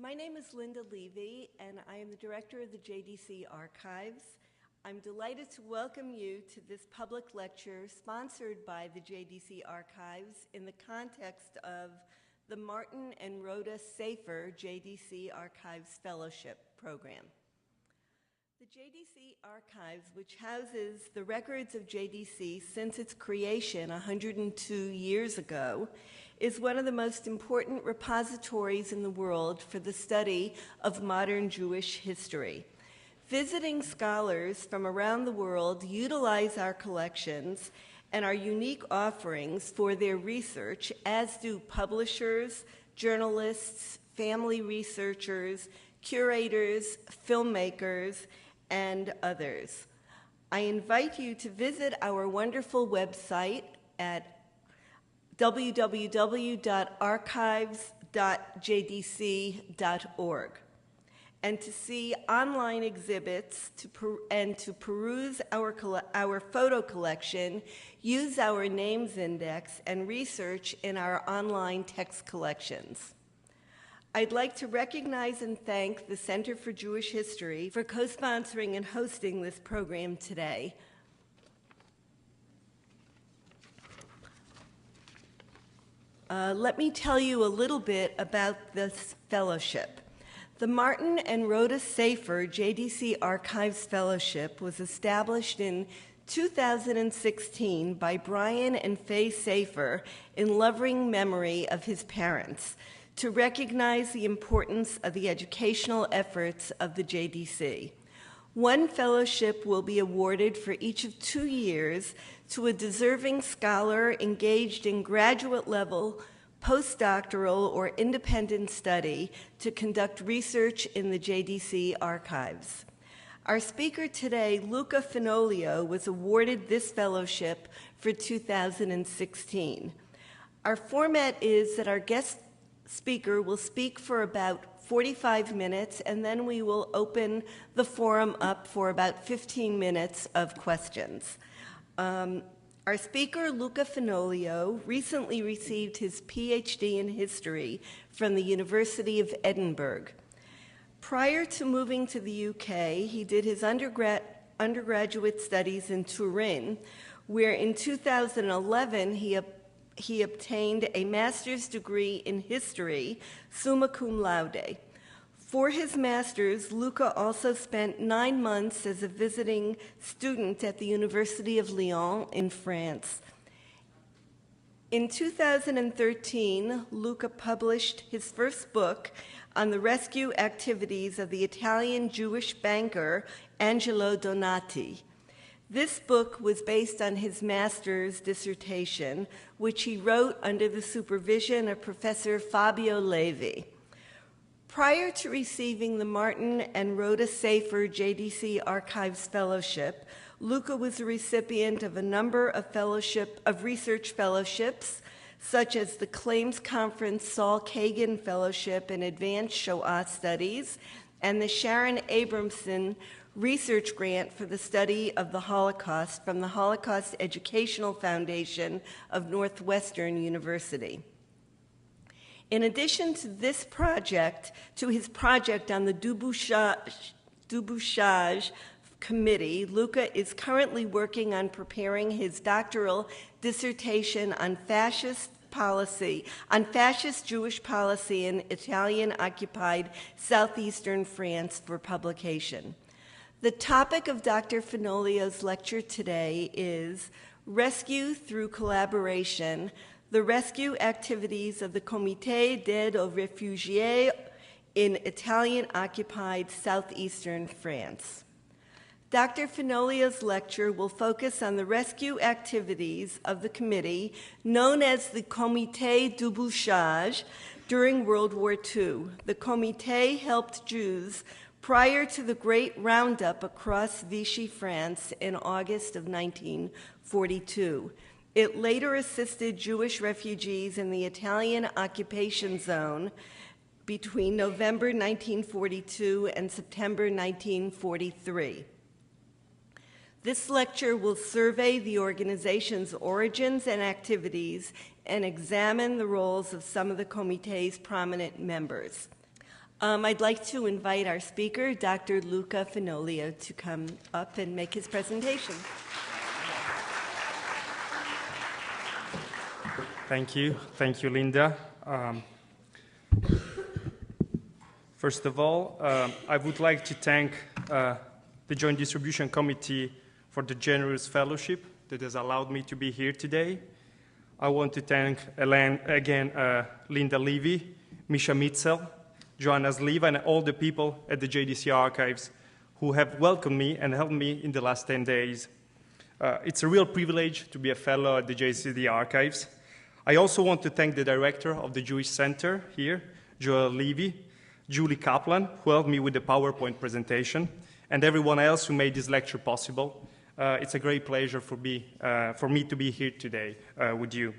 My name is Linda Levy, and I am the director of the Jdc Archives. I'm delighted to welcome you to this public lecture sponsored by the Jdc Archives in the context of the Martin and Rhoda Safer Jdc Archives Fellowship program. The Jdc Archives, which houses the records of JDC since its creation 102 years ago, is one of the most important repositories in the world for the study of modern Jewish history. Visiting scholars from around the world utilize our collections and our unique offerings for their research, as do publishers, journalists, family researchers, curators, filmmakers, and others. I invite you to visit our wonderful website at www.archives.jdc.org and to see online exhibits and to peruse our photo collection, use our names index, and research in our online text collections. I'd like to recognize and thank the Center for Jewish History for co-sponsoring and hosting this program today. Let me tell you a little bit about this fellowship. The Martin and Rhoda Safer Jdc Archives Fellowship was established in 2016 by Brian and Faye Safer in loving memory of his parents, to recognize the importance of the educational efforts of the JDC. One fellowship will be awarded for each of 2 years to a deserving scholar engaged in graduate level, postdoctoral, or independent study to conduct research in the JDC archives. Our speaker today, Luca Fenoglio, was awarded this fellowship for 2016. Our format is that our guest speaker will speak for about 45 minutes, and then we will open the forum up for about 15 minutes of questions. Our speaker, Luca Fenoglio, recently received his PhD in history from the University of Edinburgh. Prior to moving to the UK, he did his undergraduate studies in Turin, where in 2011 he obtained a master's degree in history, summa cum laude. For his master's, Luca also spent 9 months as a visiting student at the University of Lyon in France. In 2013, Luca published his first book on the rescue activities of the Italian Jewish banker Angelo Donati. This book was based on his master's dissertation, which he wrote under the supervision of Professor Fabio Levi. Prior to receiving the Martin and Rhoda Safer Jdc Archives Fellowship, Luca was a recipient of a number of research fellowships, such as the Claims Conference Saul Kagan Fellowship in Advanced Shoah Studies and the Sharon Abramson Research Grant for the Study of the Holocaust from the Holocaust Educational Foundation of Northwestern University. In addition to this project, to his project on the debouchage committee, Luca is currently working on preparing his doctoral dissertation on fascist Jewish policy in Italian-occupied southeastern France for publication. The topic of Dr. Fenoglio's lecture today is Rescue Through Collaboration, the rescue activities of the Comité d'aide aux Refugiés in Italian-occupied southeastern France. Dr. Fenoglio's lecture will focus on the rescue activities of the committee known as the Comité debouchage during World War II. The Comité helped Jews prior to the Great Roundup across Vichy, France in August of 1942. It later assisted Jewish refugees in the Italian occupation zone between November 1942 and September 1943. This lecture will survey the organization's origins and activities and examine the roles of some of the Comité's prominent members. I'd like to invite our speaker, Dr. Luca Fenoglio, to come up and make his presentation. Thank you, Linda. First of all, I would like to thank the Joint Distribution Committee for the generous fellowship that has allowed me to be here today. I want to thank again Linda Levy, Misha Mitzel, Joanna Sliva, and all the people at the Jdc Archives who have welcomed me and helped me in the last 10 days. It's a real privilege to be a fellow at the Jdc Archives. I also want to thank the director of the Jewish Center here, Joel Levy, Julie Kaplan, who helped me with the PowerPoint presentation, and everyone else who made this lecture possible. It's a great pleasure for me to be here today with you.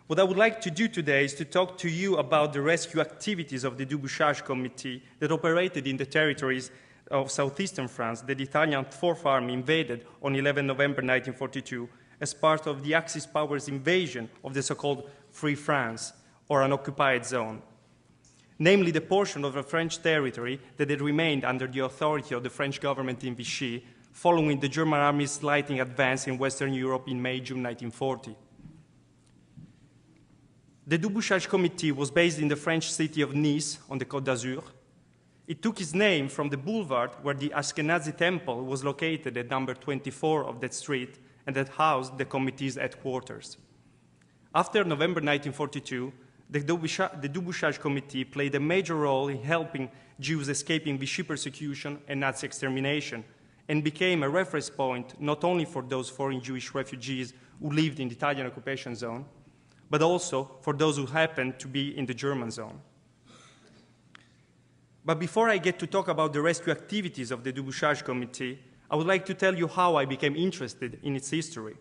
What I would like to do today is to talk to you about the rescue activities of the Débouchage Committee that operated in the territories of southeastern France that the Italian Fourth Army invaded on 11 November 1942 as part of the Axis powers' invasion of the so-called Free France, or an occupied zone, namely the portion of the French territory that had remained under the authority of the French government in Vichy following the German army's slighting advance in Western Europe in May-June 1940. The Débouchage Committee was based in the French city of Nice on the Côte d'Azur. It took its name from the boulevard where the Ashkenazi temple was located at number 24 of that street and that housed the committee's headquarters. After November 1942, the Débouchage Committee played a major role in helping Jews escaping Vichy persecution and Nazi extermination, and became a reference point not only for those foreign Jewish refugees who lived in the Italian occupation zone, but also for those who happened to be in the German zone. But before I get to talk about the rescue activities of the Débouchage Committee, I would like to tell you how I became interested in its history.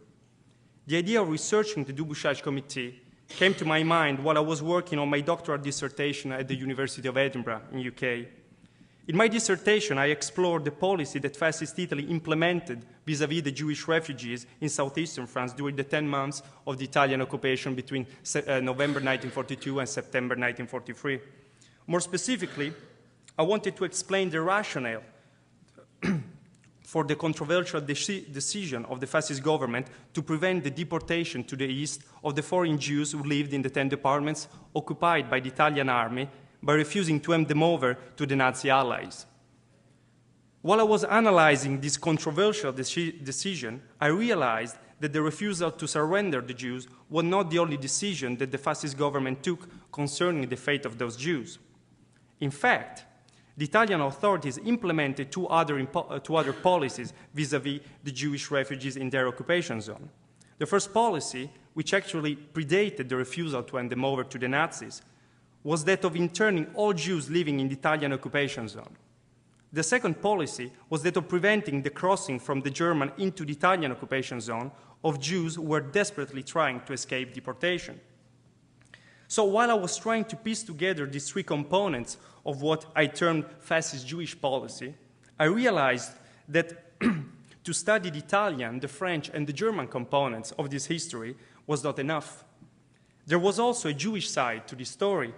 The idea of researching the Débouchage Committee came to my mind while I was working on my doctoral dissertation at the University of Edinburgh in UK. In my dissertation, I explored the policy that Fascist Italy implemented vis-à-vis the Jewish refugees in southeastern France during the 10 months of the Italian occupation between November 1942 and September 1943. More specifically, I wanted to explain the rationale for the controversial decision of the fascist government to prevent the deportation to the east of the foreign Jews who lived in the 10 departments occupied by the Italian army by refusing to hand them over to the Nazi allies. While I was analyzing this controversial decision, I realized that the refusal to surrender the Jews was not the only decision that the fascist government took concerning the fate of those Jews. In fact, the Italian authorities implemented two other policies vis-à-vis the Jewish refugees in their occupation zone. The first policy, which actually predated the refusal to hand them over to the Nazis, was that of interning all Jews living in the Italian occupation zone. The second policy was that of preventing the crossing from the German into the Italian occupation zone of Jews who were desperately trying to escape deportation. So while I was trying to piece together these three components of what I termed fascist Jewish policy, I realized that to study the Italian, the French, and the German components of this history was not enough. There was also a Jewish side to this story,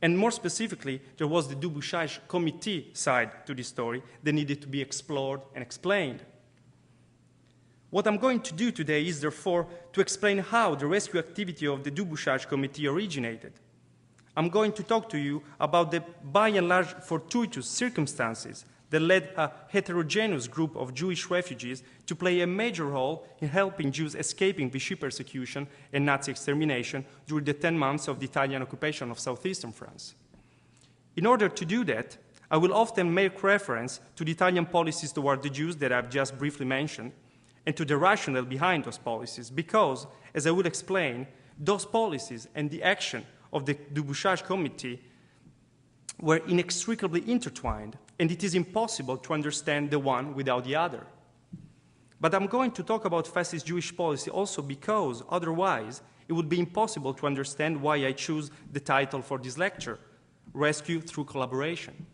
and more specifically, there was the Débouchage Committee side to this story that needed to be explored and explained. What I'm going to do today is, therefore, to explain how the rescue activity of the Débouchage Committee originated. I'm going to talk to you about the, by and large, fortuitous circumstances that led a heterogeneous group of Jewish refugees to play a major role in helping Jews escaping Vichy persecution and Nazi extermination during the 10 months of the Italian occupation of southeastern France. In order to do that, I will often make reference to the Italian policies toward the Jews that I've just briefly mentioned, and to the rationale behind those policies, because, as I will explain, those policies and the action of the Débouchage Committee were inextricably intertwined, and it is impossible to understand the one without the other. But I'm going to talk about fascist Jewish policy also because, otherwise, it would be impossible to understand why I choose the title for this lecture, Rescue Through Collaboration.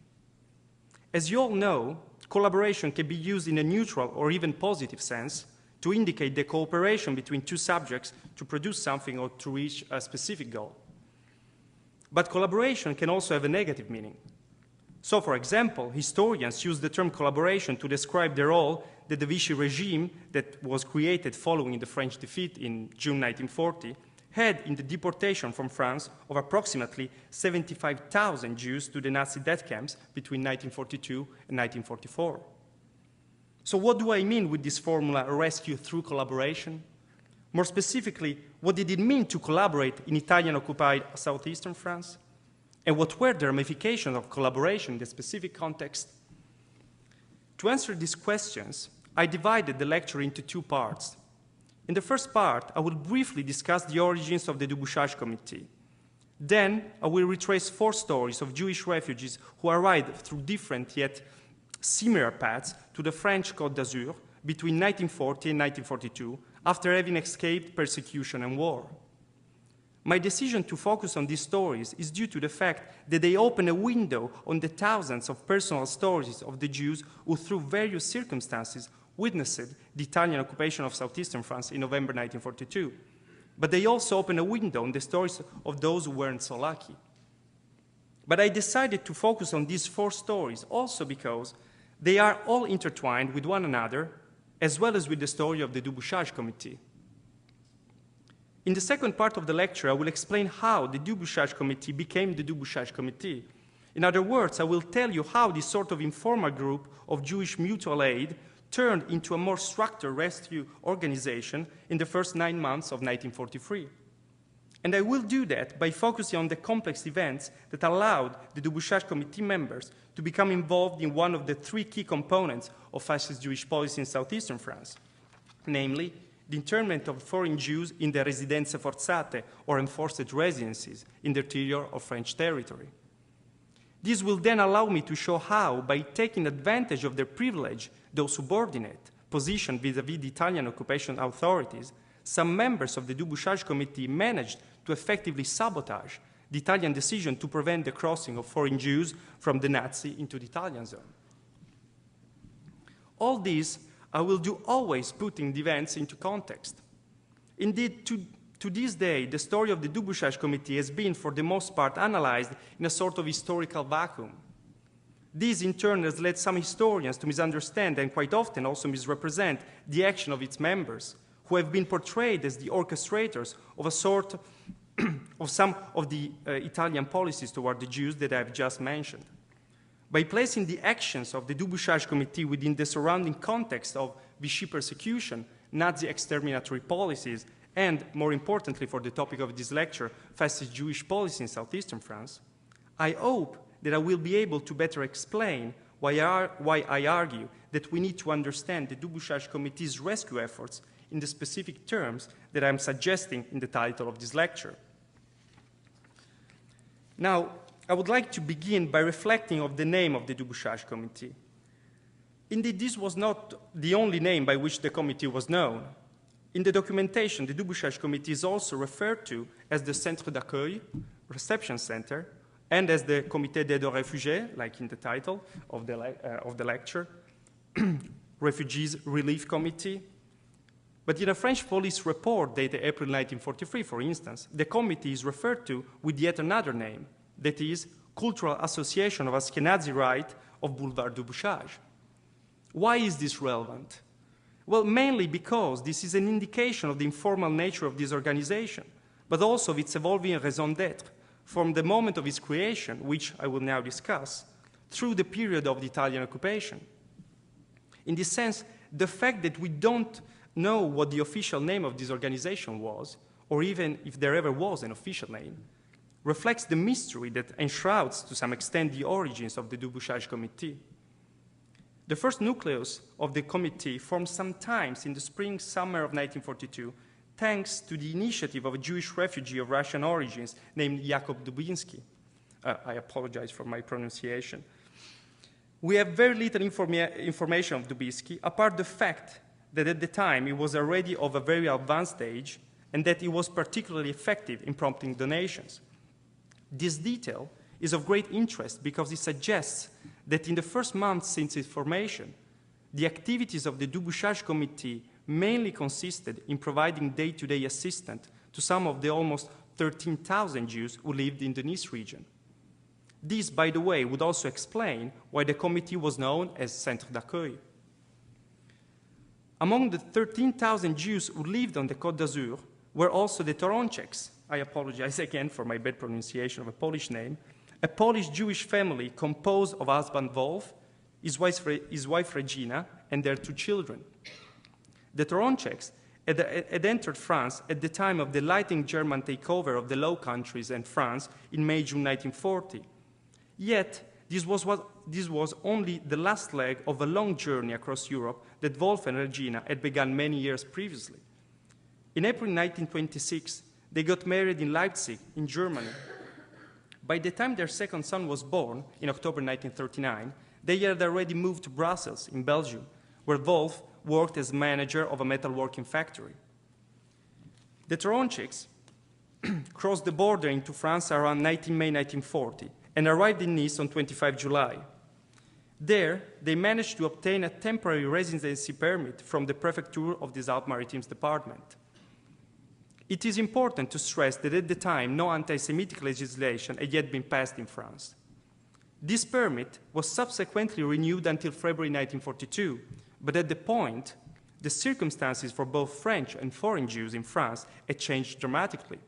As you all know, collaboration can be used in a neutral or even positive sense to indicate the cooperation between two subjects to produce something or to reach a specific goal. But collaboration can also have a negative meaning. So, for example, historians use the term collaboration to describe the role that the Vichy regime that was created following the French defeat in June 1940 had in the deportation from France of approximately 75,000 Jews to the Nazi death camps between 1942 and 1944. So what do I mean with this formula, rescue through collaboration? More specifically, what did it mean to collaborate in Italian-occupied southeastern France? And what were the ramifications of collaboration in the specific context? To answer these questions, I divided the lecture into two parts. In the first part, I will briefly discuss the origins of the Débouchage Committee. Then, I will retrace 4 stories of Jewish refugees who arrived through different yet similar paths to the French Côte d'Azur between 1940 and 1942, after having escaped persecution and war. My decision to focus on these stories is due to the fact that they open a window on the thousands of personal stories of the Jews who, through various circumstances, witnessed the Italian occupation of southeastern France in November 1942. But they also open a window on the stories of those who weren't so lucky. But I decided to focus on these 4 stories also because they are all intertwined with one another, as well as with the story of the Débouchage Committee. In the second part of the lecture, I will explain how the Débouchage Committee became the Débouchage Committee. In other words, I will tell you how this sort of informal group of Jewish mutual aid turned into a more structured rescue organization in the first 9 months of 1943. And I will do that by focusing on the complex events that allowed the Débouchage Committee members to become involved in one of the 3 key components of fascist Jewish policy in southeastern France, namely the internment of foreign Jews in the residenze forzate, or enforced residences, in the interior of French territory. This will then allow me to show how, by taking advantage of their privilege, though subordinate, position vis-à-vis the Italian occupation authorities, some members of the Débouchage Committee managed to effectively sabotage the Italian decision to prevent the crossing of foreign Jews from the Nazi into the Italian zone. All this I will do always putting the events into context. Indeed, to this day, the story of the Débouchage Committee has been, for the most part, analyzed in a sort of historical vacuum. This, in turn, has led some historians to misunderstand and quite often also misrepresent the action of its members, who have been portrayed as the orchestrators of a sort of some of the Italian policies toward the Jews that I have just mentioned. By placing the actions of the Débouchage Committee within the surrounding context of Vichy persecution, Nazi exterminatory policies, and, more importantly for the topic of this lecture, fascist Jewish policy in southeastern France, I hope that I will be able to better explain why I argue that we need to understand the Débouchage Committee's rescue efforts in the specific terms that I am suggesting in the title of this lecture. Now, I would like to begin by reflecting on the name of the Débouchage Committee. Indeed, this was not the only name by which the committee was known. In the documentation, the Débouchage Committee is also referred to as the Centre d'accueil, reception center, and as the Comité d'aide aux réfugiés, like in the title of the lecture, Refugees Relief Committee. But in a French police report dated April 1943, for instance, the committee is referred to with yet another name, that is, Cultural Association of Ashkenazi Rite of Boulevard Débouchage. Why is this relevant? Well, mainly because this is an indication of the informal nature of this organization, but also of its evolving raison d'être, from the moment of its creation, which I will now discuss, through the period of the Italian occupation. In this sense, the fact that we don't know what the official name of this organization was, or even if there ever was an official name, reflects the mystery that enshrouds to some extent the origins of the Débouchage Committee. The first nucleus of the committee formed sometimes in the spring-summer of 1942, thanks to the initiative of a Jewish refugee of Russian origins named Yakov Dubinsky. I apologize for my pronunciation. We have very little information of Dubinsky, apart the fact that at the time he was already of a very advanced age and that he was particularly effective in prompting donations. This detail is of great interest because it suggests that in the first months since its formation, the activities of the Débouchage Committee mainly consisted in providing day-to-day assistance to some of the almost 13,000 Jews who lived in the Nice region. This, by the way, would also explain why the committee was known as Centre d'accueil. Among the 13,000 Jews who lived on the Côte d'Azur were also the Toronczeks. I apologize again for my bad pronunciation of a Polish name. A Polish Jewish family composed of husband Wolf, his wife Regina, and their 2 children. The Toronczeks had entered France at the time of the lightning German takeover of the Low Countries and France in May-June 1940. Yet, this was only the last leg of a long journey across Europe that Wolf and Regina had begun many years previously. In April 1926, they got married in Leipzig, in Germany. By the time their second son was born, in October 1939, they had already moved to Brussels, in Belgium, where Wolf worked as manager of a metalworking factory. The Toronczeks crossed the border into France around 19 May 1940 and arrived in Nice on 25 July. There, they managed to obtain a temporary residency permit from the Prefecture of the Alpes-Maritimes department. It is important to stress that at the time, no anti-Semitic legislation had yet been passed in France. This permit was subsequently renewed until February 1942, but at the point, the circumstances for both French and foreign Jews in France had changed dramatically.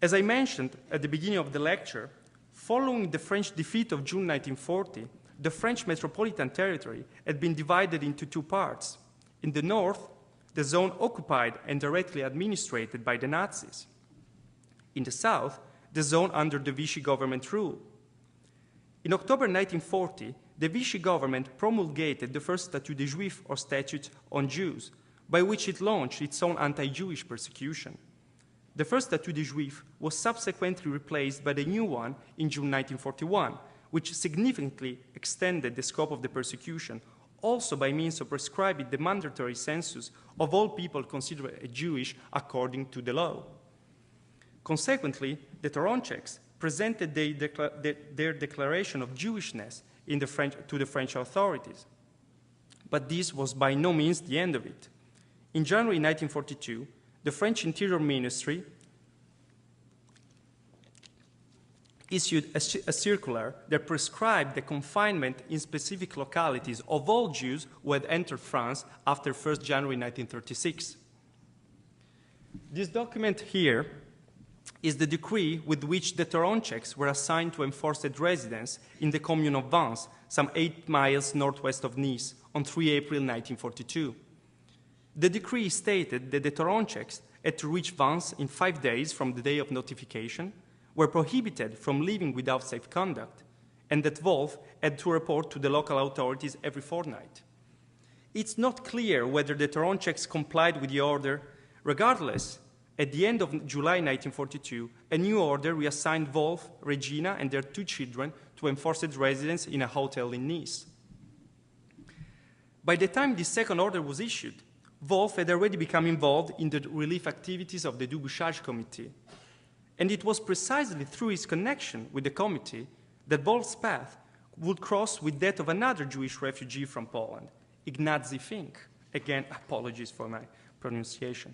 As I mentioned at the beginning of the lecture, following the French defeat of June 1940, the French metropolitan territory had been divided into 2 parts. In the north, the zone occupied and directly administered by the Nazis. In the south, the zone under the Vichy government rule. In October 1940, the Vichy government promulgated the first Statut des Juifs, or Statute on Jews, by which it launched its own anti-Jewish persecution. The first Statut des Juifs was subsequently replaced by the new one in June 1941, which significantly extended the scope of the persecution, also by means of prescribing the mandatory census of all people considered Jewish according to the law. Consequently, the Toronczeks presented their declaration of Jewishness to the French authorities. But this was by no means the end of it. In January 1942, the French Interior Ministry issued a circular that prescribed the confinement in specific localities of all Jews who had entered France after 1st January 1936. This document here is the decree with which the Toronczeks were assigned to enforced residence in the commune of Vence, some 8 miles northwest of Nice, on 3 April 1942. The decree stated that the Toronczeks had to reach Vence in 5 days from the day of notification, were prohibited from leaving without safe conduct, and that Wolf had to report to the local authorities every fortnight. It's not clear whether the Toronczeks complied with the order. Regardless, at the end of July 1942, a new order reassigned Wolf, Regina, and their 2 children to enforced residence in a hotel in Nice. By the time this second order was issued, Wolf had already become involved in the relief activities of the Débouchage Comité. And it was precisely through his connection with the committee that Wolf's path would cross with that of another Jewish refugee from Poland, Ignacy Fink. Again, apologies for my pronunciation.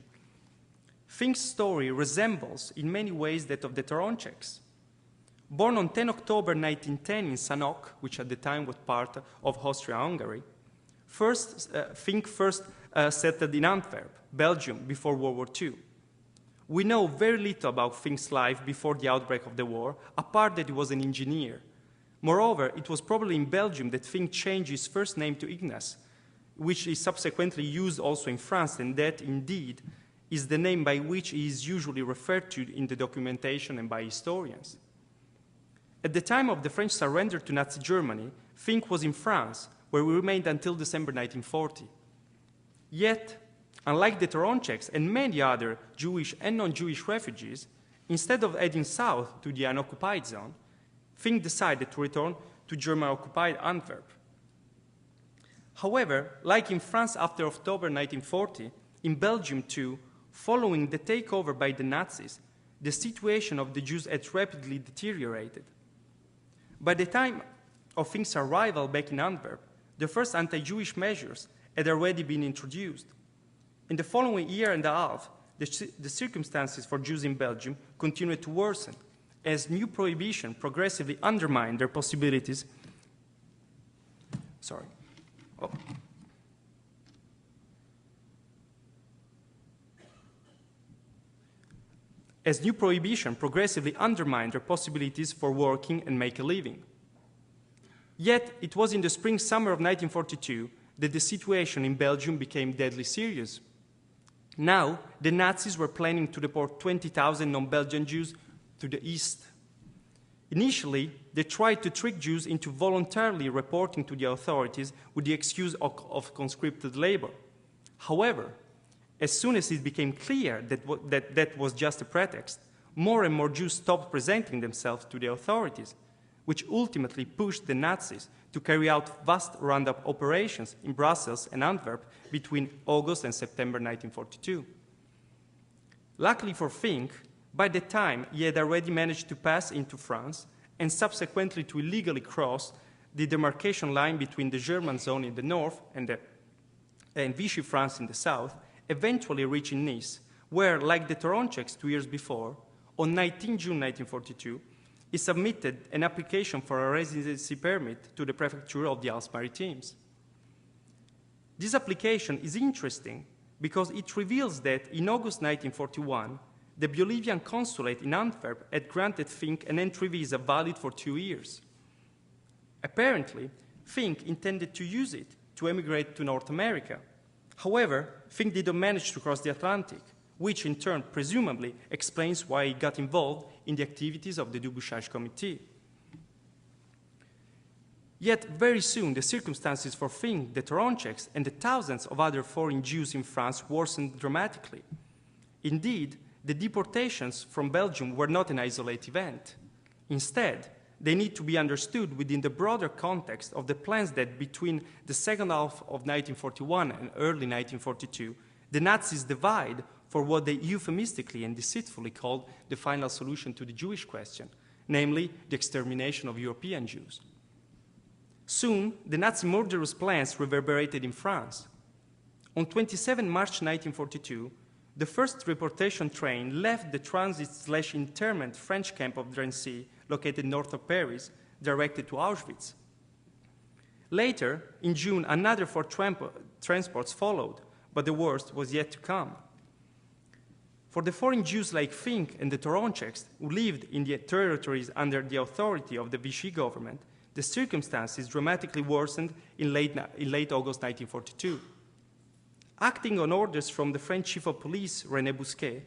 Fink's story resembles in many ways that of the Toronczeks. Born on 10 October 1910 in Sanok, which at the time was part of Austria-Hungary, Fink first settled in Antwerp, Belgium, before World War II. We know very little about Fink's life before the outbreak of the war, apart that he was an engineer. Moreover, it was probably in Belgium that Fink changed his first name to Ignace, which is subsequently used also in France, and that, indeed, is the name by which he is usually referred to in the documentation and by historians. At the time of the French surrender to Nazi Germany, Fink was in France, where he remained until December 1940. Yet, unlike the Toronczeks and many other Jewish and non-Jewish refugees, instead of heading south to the unoccupied zone, Fink decided to return to German-occupied Antwerp. However, like in France after October 1940, in Belgium too, following the takeover by the Nazis, the situation of the Jews had rapidly deteriorated. By the time of Fink's arrival back in Antwerp, the first anti-Jewish measures had already been introduced. In the following year and a half, the circumstances for Jews in Belgium continued to worsen, as new prohibition progressively undermined their possibilities. As new prohibition progressively undermined their possibilities for working and make a living. Yet, it was in the spring-summer of 1942 that the situation in Belgium became deadly serious. Now, the Nazis were planning to deport 20,000 non-Belgian Jews to the east. Initially, they tried to trick Jews into voluntarily reporting to the authorities with the excuse of conscripted labor. However, as soon as it became clear that was just a pretext, more and more Jews stopped presenting themselves to the authorities, which ultimately pushed the Nazis to carry out vast roundup operations in Brussels and Antwerp between August and September 1942. Luckily for Fink, by the time he had already managed to pass into France and subsequently to illegally cross the demarcation line between the German zone in the north and Vichy France in the south, eventually reaching Nice, where, like the Toroncheks 2 years before, on 19 June 1942, he submitted an application for a residency permit to the Prefecture of the Alpes-Maritimes. This application is interesting because it reveals that in August 1941, the Bolivian consulate in Antwerp had granted Fink an entry visa valid for 2 years. Apparently, Fink intended to use it to emigrate to North America. However, Fink didn't manage to cross the Atlantic, which in turn presumably explains why he got involved in the activities of the Débouchage Comité. Yet very soon the circumstances for Fink, the Toroncheks, and the thousands of other foreign Jews in France worsened dramatically. Indeed, the deportations from Belgium were not an isolated event. Instead, they need to be understood within the broader context of the plans that between the second half of 1941 and early 1942, the Nazis devised for what they euphemistically and deceitfully called the final solution to the Jewish question, namely the extermination of European Jews. Soon, the Nazi murderous plans reverberated in France. On 27 March 1942, the first deportation train left the transit/internment French camp of Drancy, located north of Paris, directed to Auschwitz. Later, in June, another 4 transports followed, but the worst was yet to come. For the foreign Jews like Fink and the Toroncheks, who lived in the territories under the authority of the Vichy government, the circumstances dramatically worsened in late August 1942. Acting on orders from the French Chief of Police, René Bousquet,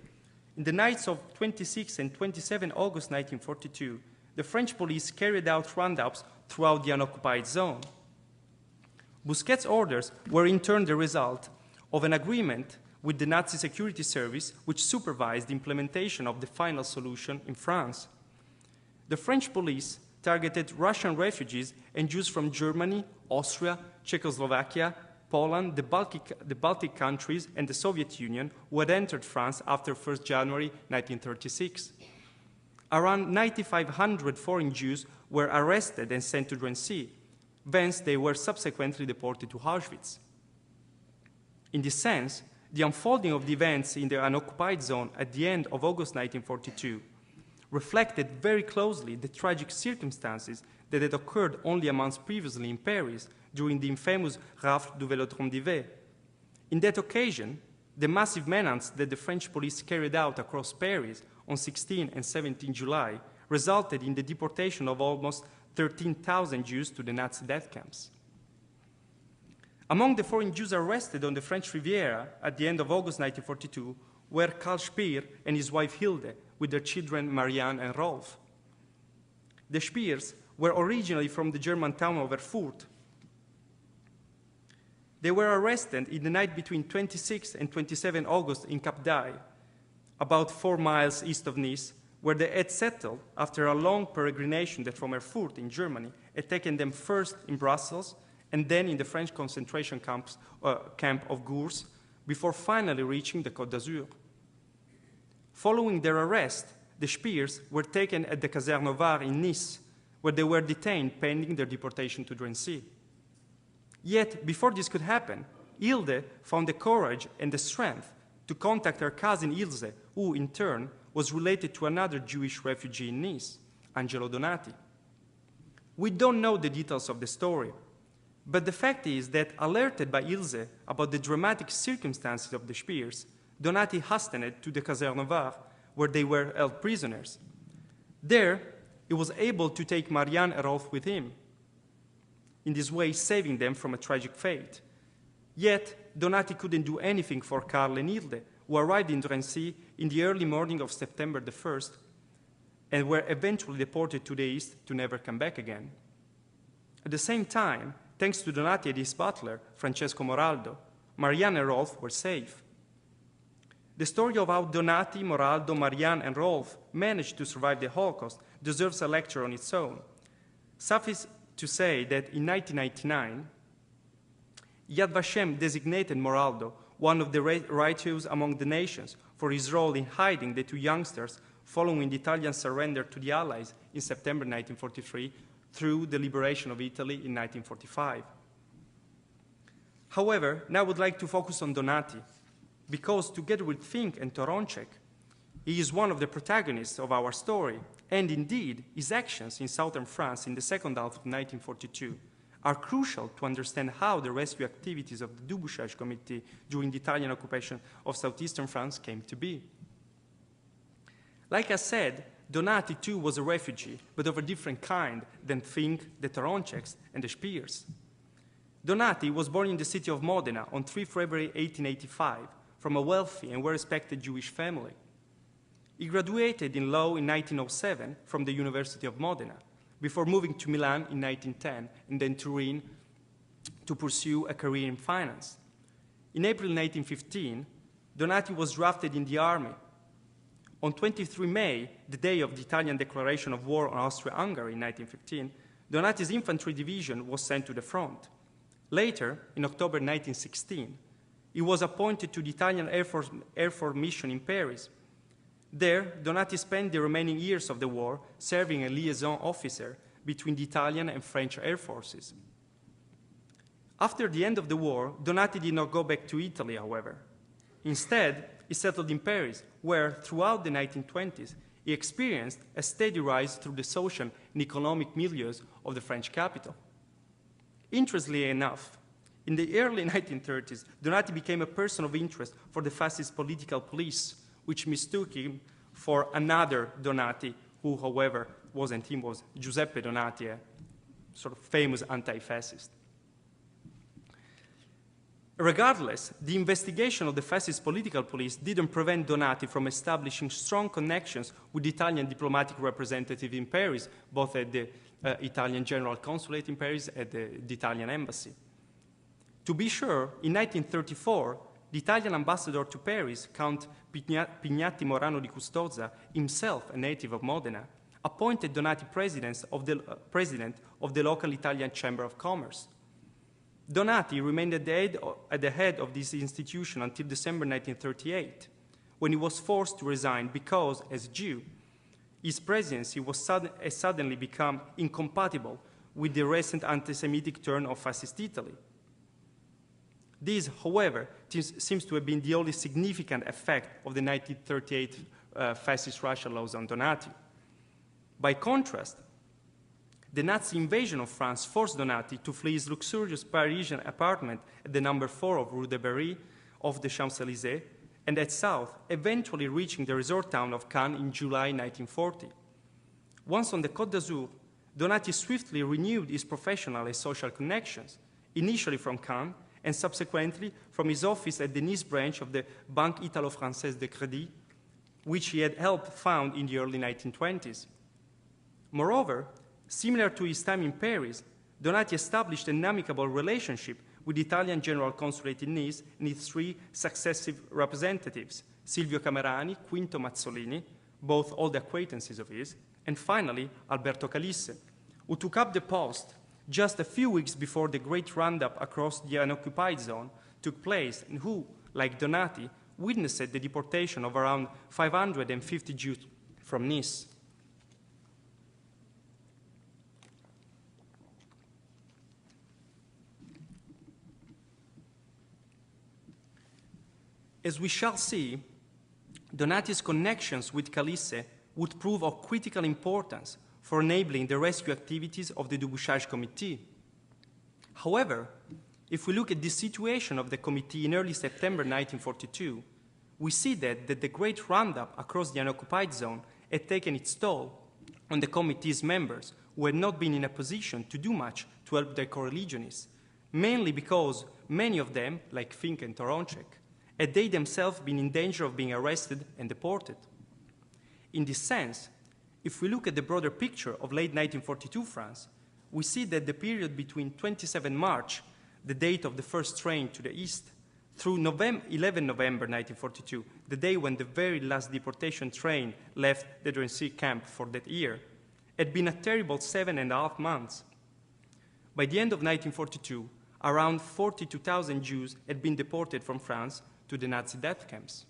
in the nights of 26 and 27 August 1942, the French police carried out roundups throughout the unoccupied zone. Bousquet's orders were in turn the result of an agreement with the Nazi security service, which supervised the implementation of the final solution in France. The French police targeted Russian refugees and Jews from Germany, Austria, Czechoslovakia, Poland, the Baltic countries, and the Soviet Union, who had entered France after 1 January 1936. Around 9,500 foreign Jews were arrested and sent to Drancy. Thence, they were subsequently deported to Auschwitz. In this sense, the unfolding of the events in the unoccupied zone at the end of August 1942 reflected very closely the tragic circumstances that had occurred only a month previously in Paris during the infamous Rafle du Vélodrome d'Ivry. In that occasion, the massive menace that the French police carried out across Paris on 16 and 17 July resulted in the deportation of almost 13,000 Jews to the Nazi death camps. Among the foreign Jews arrested on the French Riviera at the end of August 1942 were Karl Speer and his wife Hilde, with their children Marianne and Rolf. The Speers were originally from the German town of Erfurt. They were arrested in the night between 26 and 27 August in Cap d'Aille, about 4 miles east of Nice, where they had settled after a long peregrination that from Erfurt in Germany had taken them first in Brussels and then in the French concentration camp of Gurs, before finally reaching the Côte d'Azur. Following their arrest, the Speers were taken at the Caserne Var in Nice, where they were detained pending their deportation to Drancy. Yet, before this could happen, Hilde found the courage and the strength to contact her cousin Ilse, who, in turn, was related to another Jewish refugee in Nice, Angelo Donati. We don't know the details of the story, but the fact is that, alerted by Ilse about the dramatic circumstances of the Spears, Donati hastened to the Caserne Var, where they were held prisoners. There, he was able to take Marianne and Rolf with him, in this way saving them from a tragic fate. Yet, Donati couldn't do anything for Karl and Hilde, who arrived in Drancy in the early morning of September the 1st, and were eventually deported to the east to never come back again. At the same time, thanks to Donati and his butler, Francesco Moraldo, Marianne and Rolf were safe. The story of how Donati, Moraldo, Marianne, and Rolf managed to survive the Holocaust deserves a lecture on its own. Suffice to say that in 1999, Yad Vashem designated Moraldo one of the righteous among the nations for his role in hiding the two youngsters following the Italian surrender to the Allies in September 1943 through the liberation of Italy in 1945. However, now I would like to focus on Donati, because together with Fink and Toronczek, he is one of the protagonists of our story, and indeed, his actions in southern France in the second half of 1942 are crucial to understand how the rescue activities of the Dubouchage Committee during the Italian occupation of southeastern France came to be. Like I said, Donati too was a refugee, but of a different kind than Fink, the Toronczeks, and the Spears. Donati was born in the city of Modena on 3 February 1885 from a wealthy and well-respected Jewish family. He graduated in law in 1907 from the University of Modena, before moving to Milan in 1910 and then Turin to pursue a career in finance. In April 1915, Donati was drafted in the army. On 23 May, the day of the Italian declaration of war on Austria-Hungary in 1915, Donati's infantry division was sent to the front. Later, in October 1916, he was appointed to the Italian Air Force mission in Paris. There, Donati spent the remaining years of the war serving a liaison officer between the Italian and French air forces. After the end of the war, Donati did not go back to Italy, however. Instead, he settled in Paris, where, throughout the 1920s, he experienced a steady rise through the social and economic milieus of the French capital. Interestingly enough, in the early 1930s, Donati became a person of interest for the fascist political police, which mistook him for another Donati, who, however, wasn't him, was Giuseppe Donati, a sort of famous anti-fascist. Regardless, the investigation of the fascist political police didn't prevent Donati from establishing strong connections with the Italian diplomatic representative in Paris, both at the Italian General Consulate in Paris and the Italian Embassy. To be sure, in 1934, the Italian ambassador to Paris, Count Pignatti Morano di Custoza, himself a native of Modena, appointed Donati president of the local Italian Chamber of Commerce. Donati remained at the head of this institution until December 1938, when he was forced to resign because, as a Jew, his presidency was suddenly become incompatible with the recent anti-Semitic turn of fascist Italy. This, however, seems to have been the only significant effect of the 1938 fascist Russia laws on Donati. By contrast, the Nazi invasion of France forced Donati to flee his luxurious Parisian apartment at the number 4 of Rue de Berry off the Champs-Élysées, and at south, eventually reaching the resort town of Cannes in July 1940. Once on the Côte d'Azur, Donati swiftly renewed his professional and social connections, initially from Cannes, and subsequently from his office at the Nice branch of the Banque Italo-Française de Crédit, which he had helped found in the early 1920s. Moreover, similar to his time in Paris, Donati established an amicable relationship with the Italian General Consulate in Nice and its 3 successive representatives, Silvio Camerani, Quinto Mazzolini, both old acquaintances of his, and finally Alberto Calisse, who took up the post just a few weeks before the great roundup across the unoccupied zone took place, and who, like Donati, witnessed the deportation of around 550 Jews from Nice. As we shall see, Donati's connections with Calisse would prove of critical importance for enabling the rescue activities of the Débouchage Committee. However, if we look at the situation of the committee in early September 1942, we see that the great roundup across the unoccupied zone had taken its toll on the committee's members, who had not been in a position to do much to help their co-religionists, mainly because many of them, like Fink and Toronchek, had they themselves been in danger of being arrested and deported. In this sense, if we look at the broader picture of late 1942 France, we see that the period between 27 March, the date of the first train to the east, through 11 November 1942, the day when the very last deportation train left the Drancy camp for that year, had been a terrible 7.5 months. By the end of 1942, around 42,000 Jews had been deported from France to the Nazi death camps.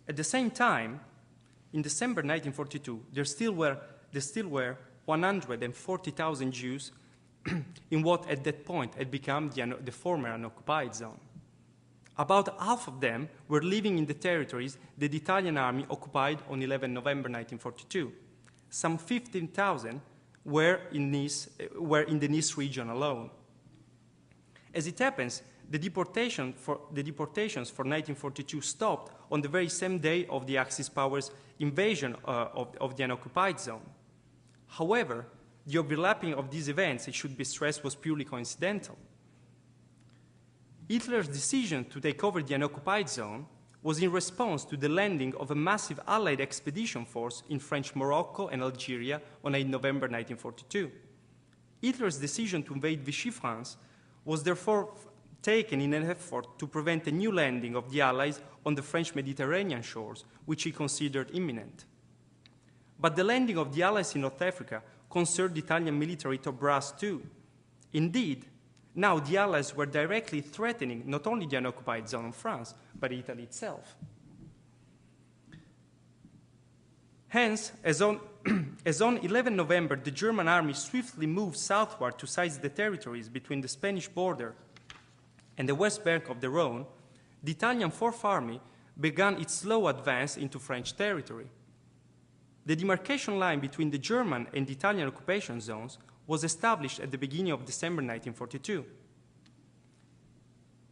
At the same time, in December 1942, there still were 140,000 Jews in what at that point had become the former unoccupied zone. About half of them were living in the territories that the Italian army occupied on 11 November 1942. Some 15,000 were in the Nice region alone. As it happens, the deportations for 1942 stopped on the very same day of the Axis powers' invasion of the unoccupied zone. However, the overlapping of these events, it should be stressed, was purely coincidental. Hitler's decision to take over the unoccupied zone was in response to the landing of a massive Allied expedition force in French Morocco and Algeria on 8 November 1942. Hitler's decision to invade Vichy France was therefore taken in an effort to prevent a new landing of the Allies on the French Mediterranean shores, which he considered imminent. But the landing of the Allies in North Africa concerned the Italian military top brass too. Indeed, now the Allies were directly threatening not only the unoccupied zone of France, but Italy itself. Hence, as on 11 November, the German army swiftly moved southward to seize the territories between the Spanish border and the west bank of the Rhone, the Italian Fourth Army began its slow advance into French territory. The demarcation line between the German and the Italian occupation zones was established at the beginning of December 1942.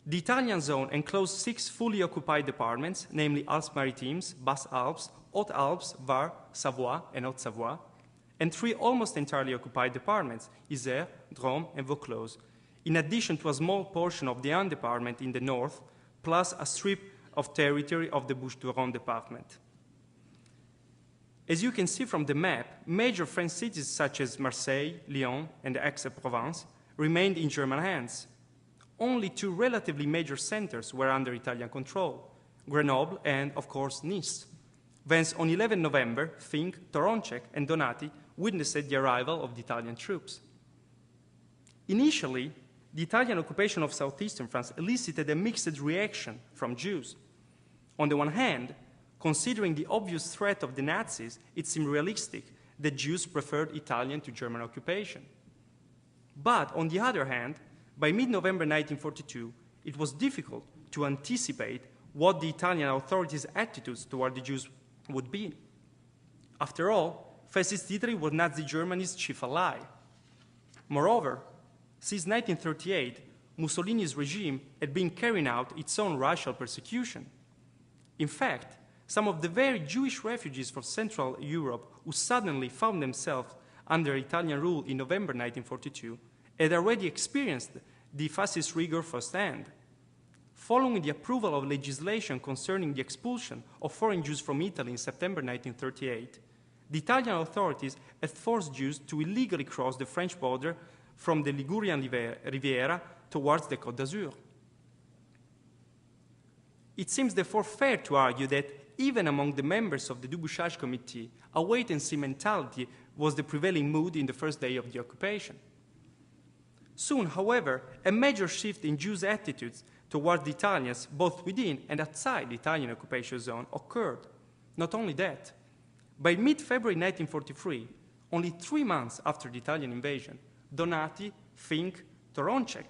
The Italian zone enclosed 6 fully occupied departments, namely Alpes-Maritimes, Basses-Alpes, Hautes-Alpes, Var, Savoie, and Haute-Savoie, and 3 almost entirely occupied departments, Isère, Drôme, and Vaucluse, in addition to a small portion of the Ain department in the north, plus a strip of territory of the Bouches-du-Rhône department. As you can see from the map, major French cities such as Marseille, Lyon, and Aix-en-Provence remained in German hands. Only 2 relatively major centers were under Italian control, Grenoble and, of course, Nice. Thence, on 11 November, Fink, Toronchek, and Donati witnessed the arrival of the Italian troops. Initially, the Italian occupation of southeastern France elicited a mixed reaction from Jews. On the one hand, considering the obvious threat of the Nazis, it seemed realistic that Jews preferred Italian to German occupation. But on the other hand, by mid-November 1942, it was difficult to anticipate what the Italian authorities' attitudes toward the Jews would be. After all, fascist Italy was Nazi Germany's chief ally. Moreover, since 1938, Mussolini's regime had been carrying out its own racial persecution. In fact, some of the very Jewish refugees from Central Europe who suddenly found themselves under Italian rule in November 1942 had already experienced the fascist rigor firsthand. Following the approval of legislation concerning the expulsion of foreign Jews from Italy in September 1938, the Italian authorities had forced Jews to illegally cross the French border from the Ligurian Riviera towards the Côte d'Azur. It seems therefore fair to argue that even among the members of the Débouchage Committee, a wait-and-see mentality was the prevailing mood in the first day of the occupation. Soon, however, a major shift in Jews' attitudes toward the Italians, both within and outside the Italian occupation zone, occurred. Not only that, by mid-February 1943, only 3 months after the Italian invasion, Donati, Fink, Toronchek,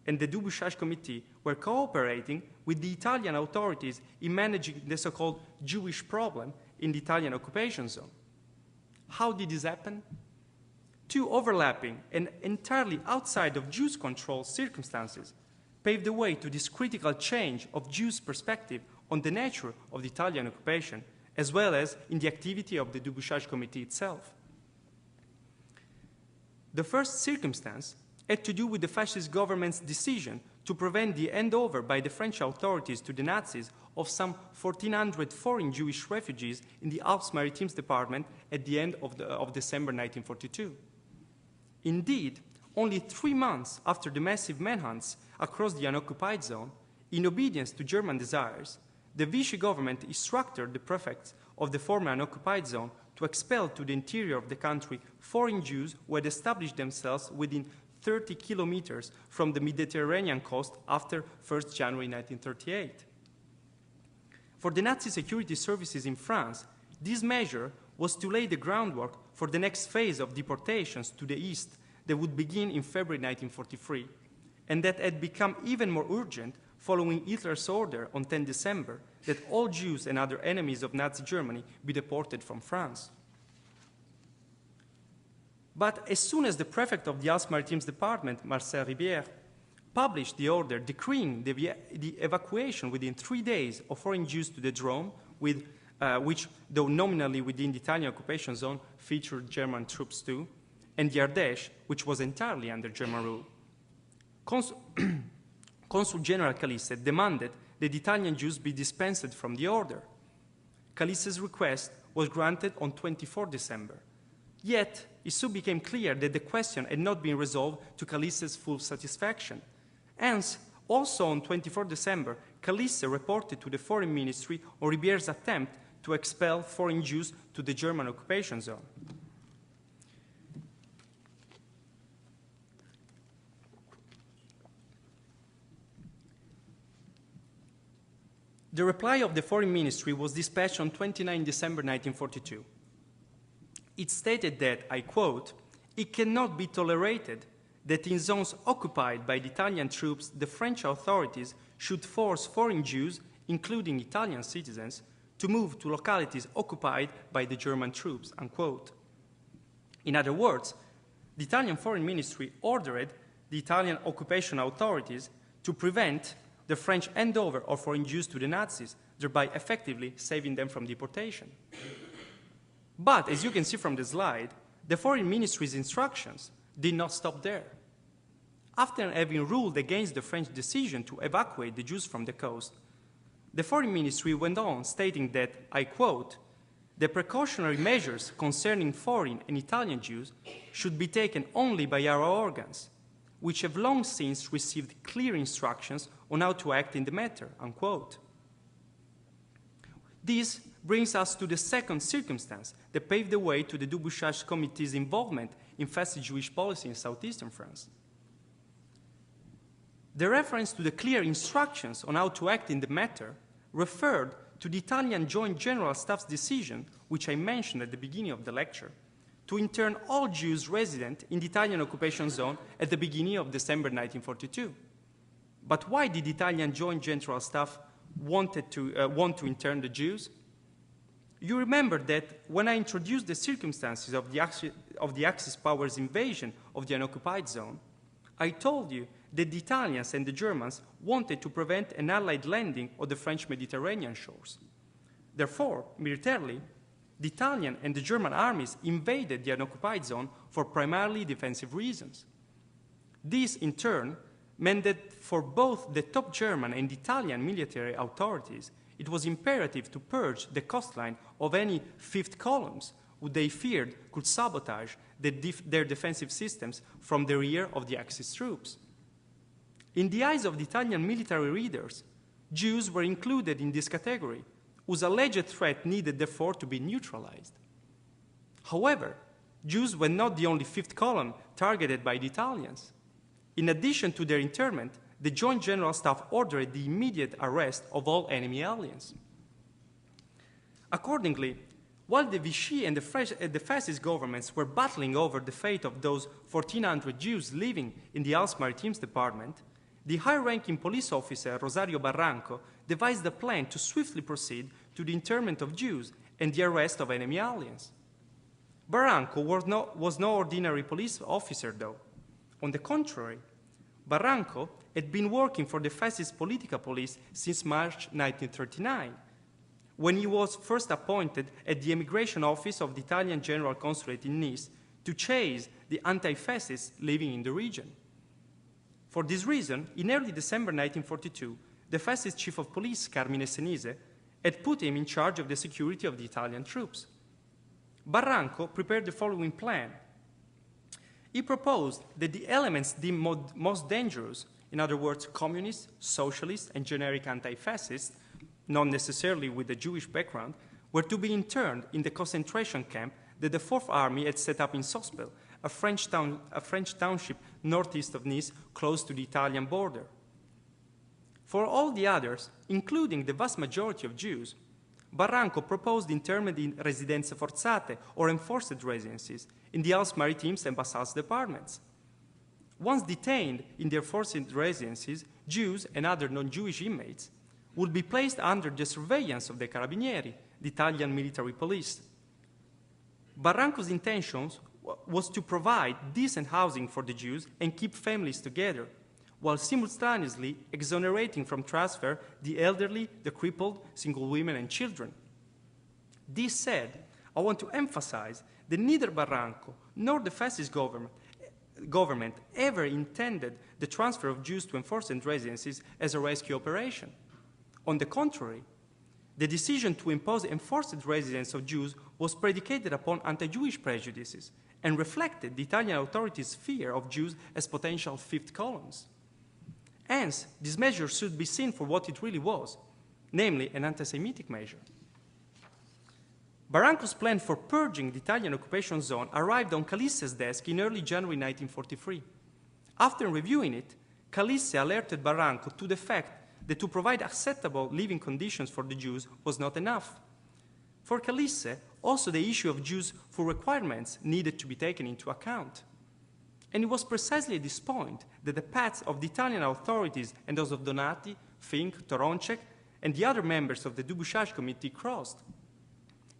and the Dubouchage Committee were cooperating with the Italian authorities in managing the so-called Jewish problem in the Italian occupation zone. How did this happen? Two overlapping and entirely outside of Jews' control circumstances paved the way to this critical change of Jews' perspective on the nature of the Italian occupation, as well as in the activity of the Dubouchage Committee itself. The first circumstance had to do with the fascist government's decision to prevent the handover by the French authorities to the Nazis of some 1,400 foreign Jewish refugees in the Alpes-Maritimes department at the end of December 1942. Indeed, only 3 months after the massive manhunts across the unoccupied zone, in obedience to German desires, the Vichy government instructed the prefects of the former unoccupied zone to expel to the interior of the country foreign Jews who had established themselves within 30 kilometers from the Mediterranean coast after 1st January 1938. For the Nazi security services in France, this measure was to lay the groundwork for the next phase of deportations to the east that would begin in February 1943, and that had become even more urgent following Hitler's order on 10 December that all Jews and other enemies of Nazi Germany be deported from France. But as soon as the prefect of the Alpes-Maritimes department, Marcel Ribière, published the order decreeing the evacuation within 3 days of foreign Jews to the Drôme, which, though nominally within the Italian occupation zone, featured German troops too, and the Ardèche, which was entirely under German rule, Consul General Calisse demanded that Italian Jews be dispensed from the order. Calisse's request was granted on 24 December. Yet, it soon became clear that the question had not been resolved to Calisse's full satisfaction. Hence, also on 24 December, Calisse reported to the Foreign Ministry on Ribière's attempt to expel foreign Jews to the German occupation zone. The reply of the Foreign Ministry was dispatched on 29 December 1942. It stated that, I quote, "It cannot be tolerated that in zones occupied by the Italian troops, the French authorities should force foreign Jews, including Italian citizens, to move to localities occupied by the German troops," unquote. In other words, the Italian Foreign Ministry ordered the Italian occupation authorities to prevent the French handover of foreign Jews to the Nazis, thereby effectively saving them from deportation. But, as you can see from the slide, the Foreign Ministry's instructions did not stop there. After having ruled against the French decision to evacuate the Jews from the coast, the Foreign Ministry went on stating that, I quote, "The precautionary measures concerning foreign and Italian Jews should be taken only by our organs, which have long since received clear instructions on how to act in the matter," unquote. This brings us to the second circumstance that paved the way to the Dubouchage Committee's involvement in fascist Jewish policy in southeastern France. The reference to the clear instructions on how to act in the matter referred to the Italian Joint General Staff's decision, which I mentioned at the beginning of the lecture, to intern all Jews resident in the Italian occupation zone at the beginning of December 1942. But why did the Italian Joint General Staff want to intern the Jews? You remember that when I introduced the circumstances of the Axis powers' invasion of the unoccupied zone, I told you that the Italians and the Germans wanted to prevent an Allied landing on the French Mediterranean shores. Therefore, militarily, the Italian and the German armies invaded the unoccupied zone for primarily defensive reasons. This, in turn, meant that for both the top German and Italian military authorities, it was imperative to purge the coastline of any fifth columns who they feared could sabotage their defensive systems from the rear of the Axis troops. In the eyes of the Italian military readers, Jews were included in this category, whose alleged threat needed therefore to be neutralized. However, Jews were not the only fifth column targeted by the Italians. In addition to their internment, the Joint General Staff ordered the immediate arrest of all enemy aliens. Accordingly, while the Vichy and the fascist governments were battling over the fate of those 1,400 Jews living in the Alpes-Maritimes department, the high-ranking police officer Rosario Barranco devised a plan to swiftly proceed to the internment of Jews and the arrest of enemy aliens. Barranco was no ordinary police officer, though. On the contrary, Barranco had been working for the fascist political police since March 1939, when he was first appointed at the Immigration Office of the Italian General Consulate in Nice to chase the anti-fascists living in the region. For this reason, in early December 1942, the fascist chief of police, Carmine Senise, had put him in charge of the security of the Italian troops. Barranco prepared the following plan. He proposed that the elements deemed most dangerous, in other words, communists, socialists, and generic anti-fascists, not necessarily with a Jewish background, were to be interned in the concentration camp that the Fourth Army had set up in Sospel, a French township northeast of Nice, close to the Italian border. For all the others, including the vast majority of Jews, Barranco proposed internment in residenze forzate, or enforced residences, in the Alpes Maritimes and Basales departments. Once detained in their forced residences, Jews and other non-Jewish inmates would be placed under the surveillance of the Carabinieri, the Italian military police. Barranco's intentions was to provide decent housing for the Jews and keep families together, while simultaneously exonerating from transfer the elderly, the crippled, single women, and children. This said, I want to emphasize that neither Barranco nor the fascist government ever intended the transfer of Jews to enforced residences as a rescue operation. On the contrary, the decision to impose enforced residence of Jews was predicated upon anti-Jewish prejudices and reflected the Italian authorities' fear of Jews as potential fifth columns. Hence, this measure should be seen for what it really was, namely an anti-Semitic measure. Barranco's plan for purging the Italian occupation zone arrived on Calisse's desk in early January 1943. After reviewing it, Calisse alerted Barranco to the fact that to provide acceptable living conditions for the Jews was not enough. For Calisse, also the issue of Jews' full requirements needed to be taken into account. And it was precisely at this point that the paths of the Italian authorities and those of Donati, Fink, Toroncek, and the other members of the Dubouchage Committee crossed.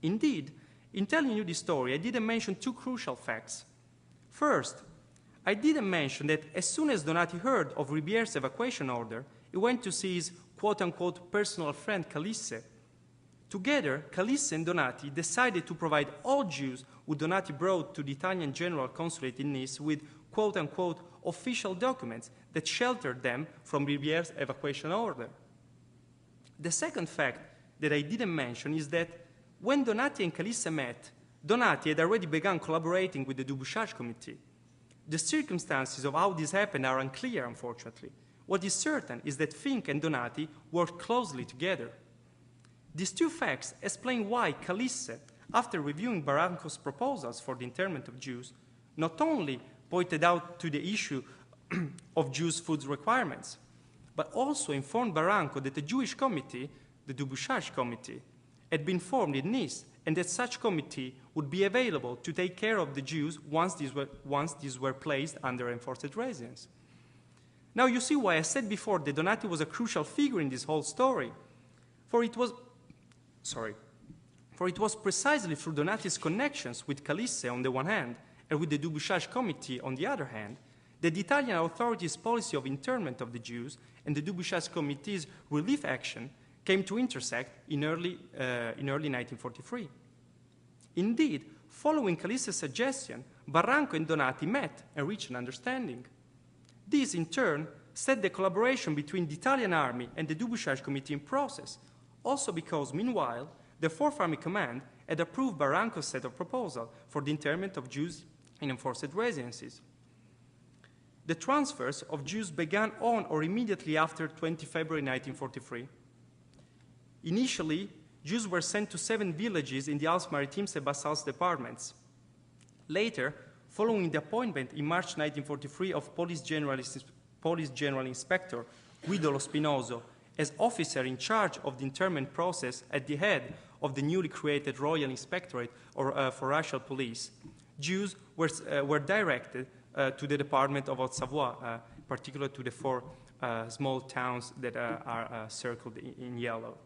Indeed, in telling you this story, I didn't mention two crucial facts. First, I didn't mention that as soon as Donati heard of Ribier's evacuation order, he went to see his quote-unquote personal friend Calisse. Together, Calisse and Donati decided to provide all Jews who Donati brought to the Italian General Consulate in Nice with quote-unquote official documents that sheltered them from Ribier's evacuation order. The second fact that I didn't mention is that when Donati and Calisse met, Donati had already begun collaborating with the Dubouchage Committee. The circumstances of how this happened are unclear, unfortunately. What is certain is that Fink and Donati worked closely together. These two facts explain why Calisse, after reviewing Barranco's proposals for the internment of Jews, not only pointed out to the issue of Jews' food requirements, but also informed Barranco that the Jewish committee, the Dubouchage Committee, had been formed in Nice, and that such committee would be available to take care of the Jews once these were placed under enforced residence. Now you see why I said before that Donati was a crucial figure in this whole story. For it was precisely through Donati's connections with Calisse on the one hand and with the Dubouchage Committee on the other hand that the Italian authorities' policy of internment of the Jews and the Dubouchage Committee's relief action came to intersect in early 1943. Indeed, following Calisse's suggestion, Barranco and Donati met and reached an understanding. This, in turn, set the collaboration between the Italian Army and the Dubouchage Committee in process, also because, meanwhile, the Fourth Army Command had approved Barranco's set of proposals for the internment of Jews in enforced residences. The transfers of Jews began on or immediately after 20 February 1943. Initially, Jews were sent to 7 villages in the Alpes Maritimes and Basales departments. Later, following the appointment in March 1943 of Police General Inspector Guido Lo Spinoso as officer in charge of the internment process at the head of the newly created Royal Inspectorate for Racial Police, Jews were directed to the Department of Haute-Savoie, particularly to the 4 small towns that are circled in yellow.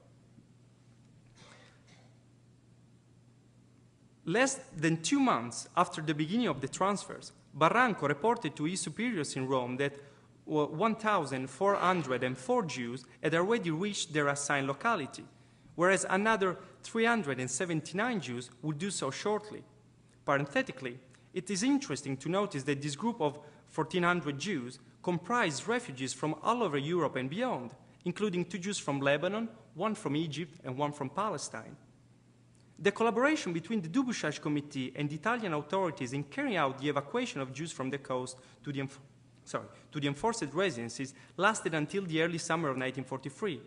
Less than 2 months after the beginning of the transfers, Barranco reported to his superiors in Rome that 1,404 Jews had already reached their assigned locality, whereas another 379 Jews would do so shortly. Parenthetically, it is interesting to notice that this group of 1,400 Jews comprised refugees from all over Europe and beyond, including 2 Jews from Lebanon, 1 from Egypt, and 1 from Palestine. The collaboration between the Dubouchage Committee and the Italian authorities in carrying out the evacuation of Jews from the coast to the enforced residences lasted until the early summer of 1943.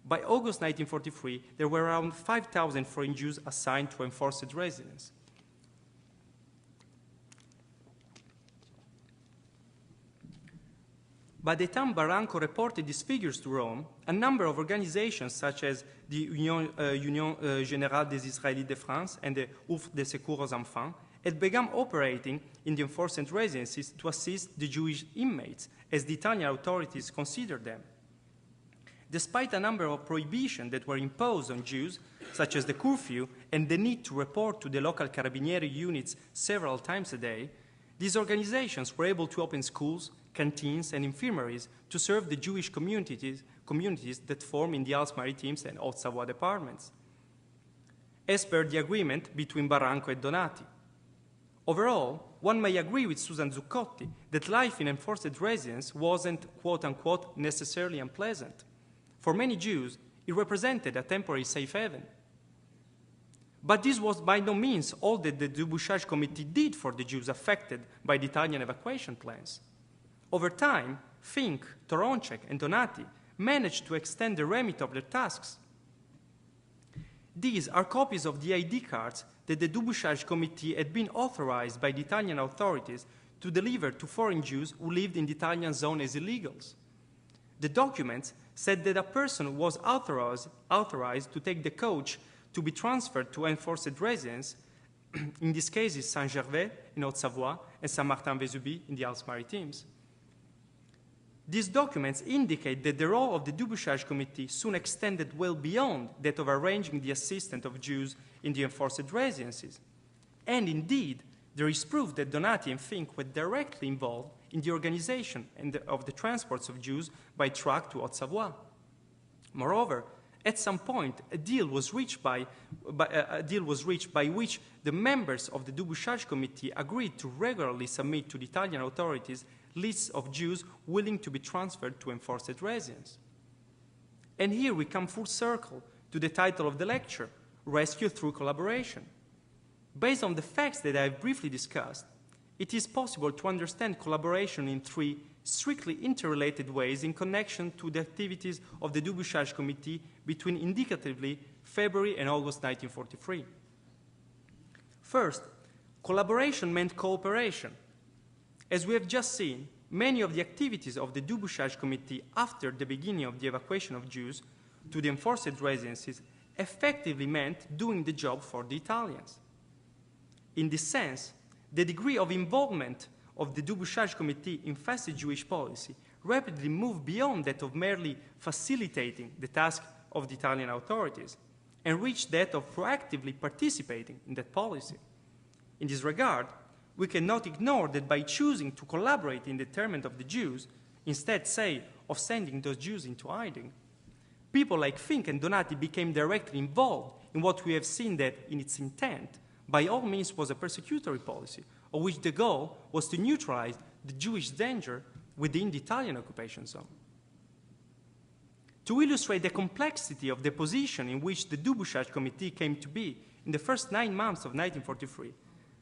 By August 1943, there were around 5,000 foreign Jews assigned to enforced residence. By the time Barranco reported these figures to Rome, a number of organizations such as the Union Générale des Israélites de France and the Oeuvre de Secours aux Enfants had begun operating in the enforced residences to assist the Jewish inmates, as the Italian authorities considered them. Despite a number of prohibitions that were imposed on Jews, such as the curfew and the need to report to the local Carabinieri units several times a day, these organizations were able to open schools, canteens, and infirmaries to serve the Jewish communities that form in the Alpes-Maritimes and Haute-Savoie departments, as per the agreement between Barranco and Donati. Overall, one may agree with Susan Zuccotti that life in enforced residence wasn't, quote-unquote, necessarily unpleasant. For many Jews, it represented a temporary safe haven. But this was by no means all that the Dubouchage Committee did for the Jews affected by the Italian evacuation plans. Over time, Fink, Toronczek, and Donati managed to extend the remit of their tasks. These are copies of the ID cards that the Dubouchage Committee had been authorized by the Italian authorities to deliver to foreign Jews who lived in the Italian zone as illegals. The documents said that a person was authorized to take the coach to be transferred to enforced residence, in this case is Saint-Gervais in Haute-Savoie and Saint-Martin-Vésubie in the Alpes-Maritimes. These documents indicate that the role of the Dubouchage Committee soon extended well beyond that of arranging the assistance of Jews in the enforced residences. And indeed, there is proof that Donati and Fink were directly involved in the organization of the transports of Jews by truck to Haute-Savoie. Moreover, at some point, a deal was reached by which the members of the Dubouchage Committee agreed to regularly submit to the Italian authorities lists of Jews willing to be transferred to enforced residence. And here we come full circle to the title of the lecture, Rescue Through Collaboration. Based on the facts that I have briefly discussed, it is possible to understand collaboration in 3 strictly interrelated ways in connection to the activities of the Dubouchage Committee between indicatively February and August 1943. First, collaboration meant cooperation. As we have just seen, many of the activities of the Dubouchage Committee after the beginning of the evacuation of Jews to the enforced residences effectively meant doing the job for the Italians. In this sense, the degree of involvement of the Dubouchage Committee in fascist Jewish policy rapidly moved beyond that of merely facilitating the task of the Italian authorities and reached that of proactively participating in that policy. In this regard, we cannot ignore that by choosing to collaborate in the internment of the Jews, instead, say, of sending those Jews into hiding, people like Fink and Donati became directly involved in what we have seen that, in its intent, by all means was a persecutory policy, of which the goal was to neutralize the Jewish danger within the Italian occupation zone. To illustrate the complexity of the position in which the Dubouchage Committee came to be in the first 9 months of 1943,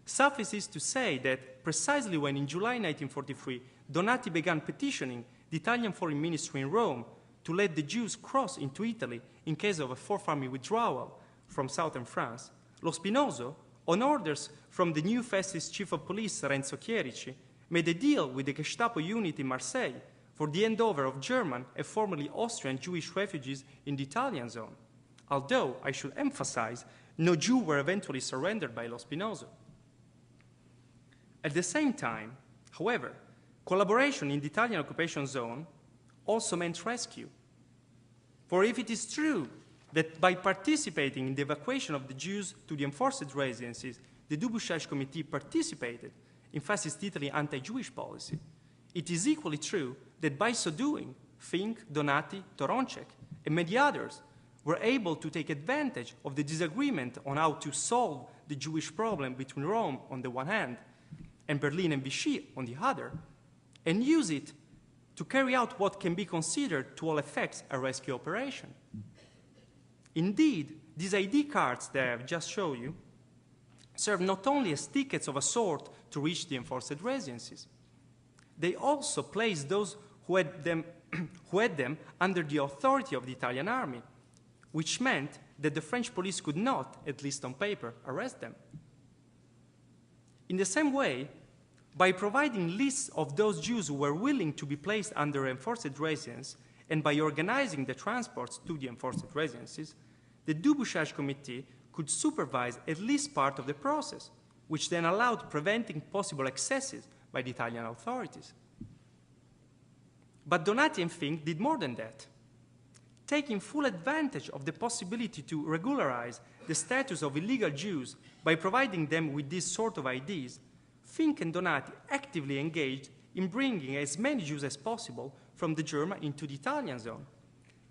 suffices to say that precisely when in July 1943 Donati began petitioning the Italian Foreign Ministry in Rome to let the Jews cross into Italy in case of a Fourth Army withdrawal from southern France, Lo Spinoso, on orders from the new fascist chief of police Renzo Chierici, made a deal with the Gestapo unit in Marseille for the handover of German and formerly Austrian Jewish refugees in the Italian zone. Although, I should emphasize, no Jew were eventually surrendered by Lo Spinoso. At the same time, however, collaboration in the Italian occupation zone also meant rescue. For if it is true that by participating in the evacuation of the Jews to the enforced residences, the Dubouchage Committee participated in fascist Italy's anti-Jewish policy, it is equally true that by so doing, Fink, Donati, Toronczek, and many others were able to take advantage of the disagreement on how to solve the Jewish problem between Rome on the one hand and Berlin and Vichy on the other, and use it to carry out what can be considered to all effects a rescue operation. Indeed, these ID cards that I have just shown you serve not only as tickets of a sort to reach the enforced residences, they also placed those who had them under the authority of the Italian army, which meant that the French police could not, at least on paper, arrest them. In the same way, by providing lists of those Jews who were willing to be placed under enforced residence and by organizing the transports to the enforced residences, the Dubouchage Committee could supervise at least part of the process, which then allowed preventing possible excesses by the Italian authorities. But Donati and Fink did more than that. Taking full advantage of the possibility to regularize the status of illegal Jews by providing them with this sort of IDs, Fink and Donati actively engaged in bringing as many Jews as possible from the German into the Italian zone,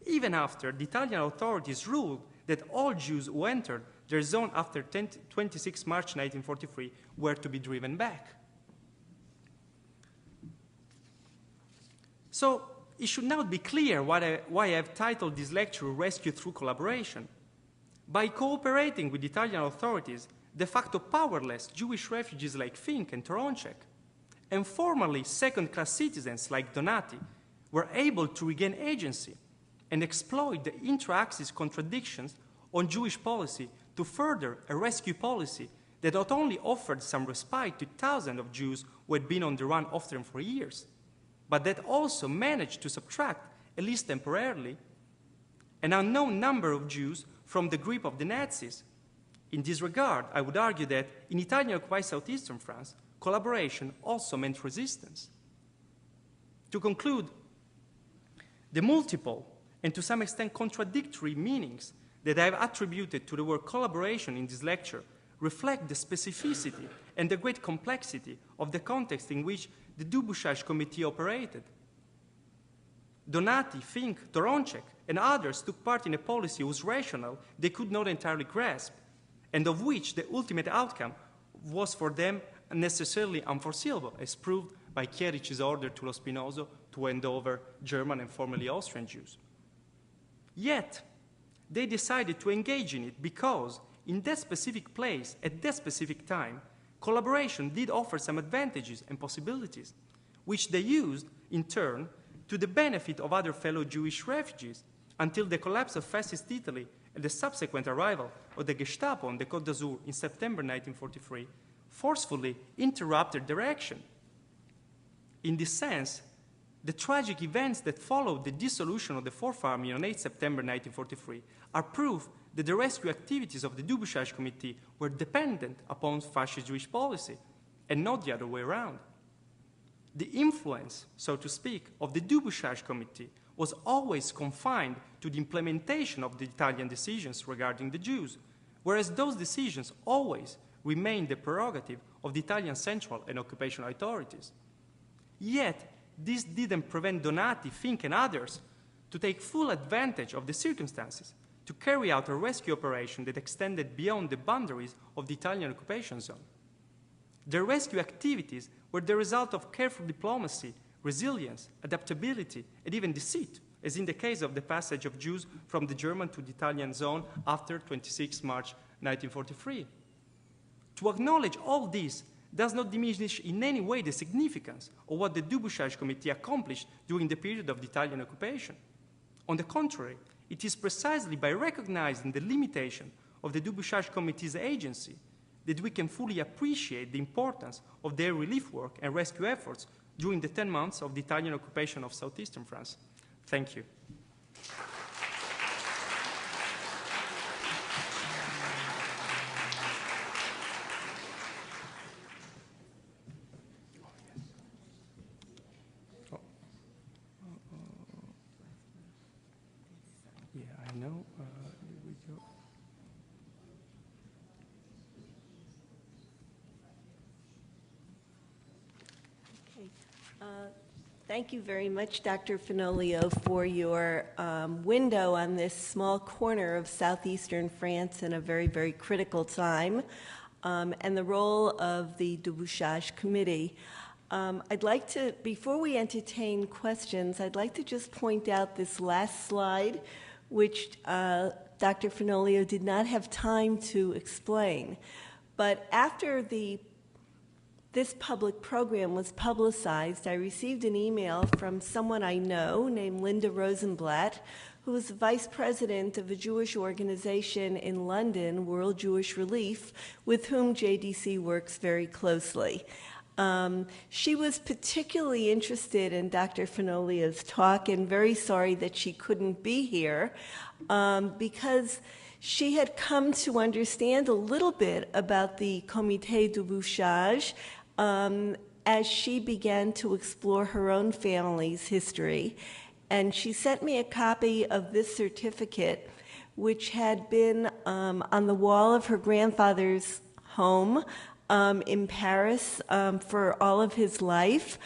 even after the Italian authorities ruled that all Jews who entered their zone after 26 March 1943 were to be driven back. So it should now be clear why I have titled this lecture Rescue Through Collaboration. By cooperating with Italian authorities, de facto powerless Jewish refugees like Fink and Toronczek, and formerly second-class citizens like Donati, were able to regain agency and exploit the intra-axis contradictions on Jewish policy to further a rescue policy that not only offered some respite to thousands of Jews who had been on the run often for years, but that also managed to subtract, at least temporarily, an unknown number of Jews from the grip of the Nazis. In this regard, I would argue that in Italian-occupied southeastern France, collaboration also meant resistance. To conclude, the multiple and to some extent contradictory meanings that I have attributed to the word collaboration in this lecture reflect the specificity and the great complexity of the context in which the Dubouchage Committee operated. Donati, Fink, Toronczek, and others took part in a policy whose rationale they could not entirely grasp, and of which the ultimate outcome was for them necessarily unforeseeable, as proved by Chierich's order to Lo Spinoso to hand over German and formerly Austrian Jews. Yet, they decided to engage in it because, in that specific place, at that specific time, collaboration did offer some advantages and possibilities, which they used, in turn, to the benefit of other fellow Jewish refugees, until the collapse of fascist Italy and the subsequent arrival of the Gestapo on the Côte d'Azur in September 1943 forcefully interrupted their action. In this sense, the tragic events that followed the dissolution of the Fourth Army on 8 September 1943 are proof that the rescue activities of the Dubouchage Committee were dependent upon fascist Jewish policy, and not the other way around. The influence, so to speak, of the Dubouchage Committee was always confined to the implementation of the Italian decisions regarding the Jews, whereas those decisions always remained the prerogative of the Italian central and occupational authorities. Yet, this didn't prevent Donati, Fink, and others to take full advantage of the circumstances to carry out a rescue operation that extended beyond the boundaries of the Italian occupation zone. Their rescue activities were the result of careful diplomacy, resilience, adaptability, and even deceit, as in the case of the passage of Jews from the German to the Italian zone after 26 March 1943. To acknowledge all this does not diminish in any way the significance of what the Dubouchage Committee accomplished during the period of the Italian occupation. On the contrary, it is precisely by recognizing the limitation of the Dubouchage Committee's agency that we can fully appreciate the importance of their relief work and rescue efforts during the 10 months of the Italian occupation of southeastern France. Thank you. Thank you very much, Dr. Fenoglio, for your window on this small corner of southeastern France in a very, very critical time, and the role of the Débouchage Committee. I'd like to, before we entertain questions, I'd like to just point out this last slide, which Dr. Fenoglio did not have time to explain. But after this public program was publicized, I received an email from someone I know named Linda Rosenblatt, who is vice president of a Jewish organization in London, World Jewish Relief, with whom JDC works very closely. She was particularly interested in Dr. Fenoglio's talk and very sorry that she couldn't be here because she had come to understand a little bit about the Comité Débouchage as she began to explore her own family's history. And she sent me a copy of this certificate, which had been on the wall of her grandfather's home in Paris for all of his life,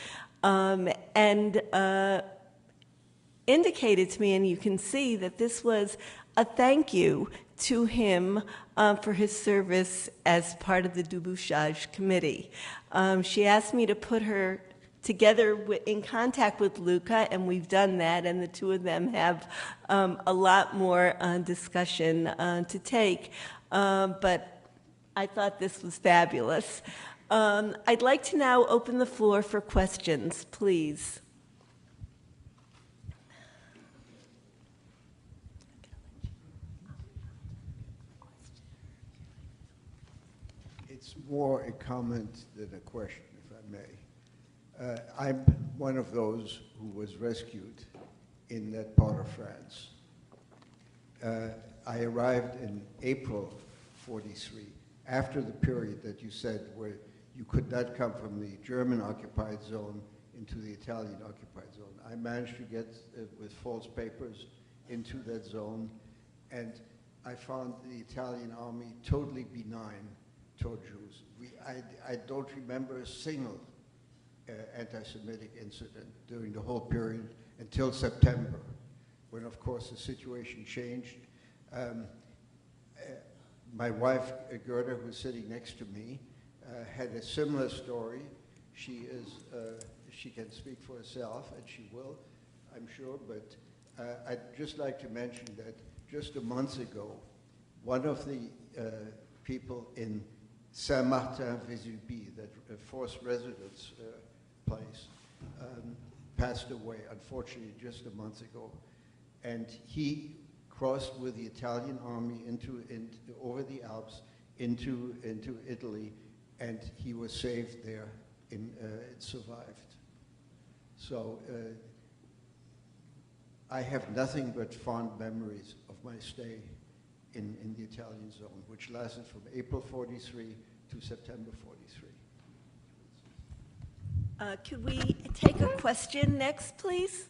and indicated to me, and you can see that this was a thank you to him for his service as part of the Débouchage Committee. She asked me to put her together in contact with Luca, and we've done that, and the two of them have a lot more discussion to take, but I thought this was fabulous. I'd like to now open the floor for questions, please. It's more a comment than a question, if I may. I'm one of those who was rescued in that part of France. I arrived in April '43, after the period that you said where you could not come from the German-occupied zone into the Italian-occupied zone. I managed to get, with false papers, into that zone, and I found the Italian army totally benign toward Jews. I don't remember a single anti-Semitic incident during the whole period until September, when, of course, the situation changed. My wife, Gerda, who's sitting next to me, had a similar story. She can speak for herself, and she will, I'm sure, but I'd just like to mention that just a month ago, one of the people in Saint-Martin-Vésubie, that forced residence place, passed away, unfortunately, just a month ago. And he crossed with the Italian army over the Alps into Italy, and he was saved there and survived. So I have nothing but fond memories of my stay in the Italian zone, which lasted from April '43 to September '43. Could we take a question next, please?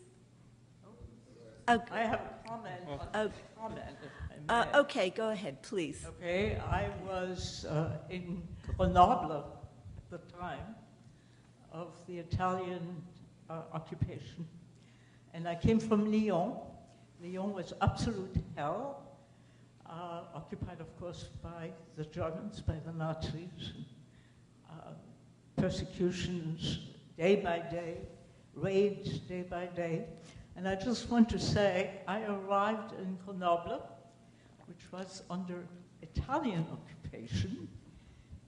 Okay. I have a comment on the comment, if I may. Okay, go ahead, please. Okay, I was in Grenoble at the time of the Italian occupation, and I came from Lyon. Lyon was absolute hell, occupied, of course, by the Germans, by the Nazis, persecutions day by day, raids day by day. And I just want to say, I arrived in Grenoble, which was under Italian occupation,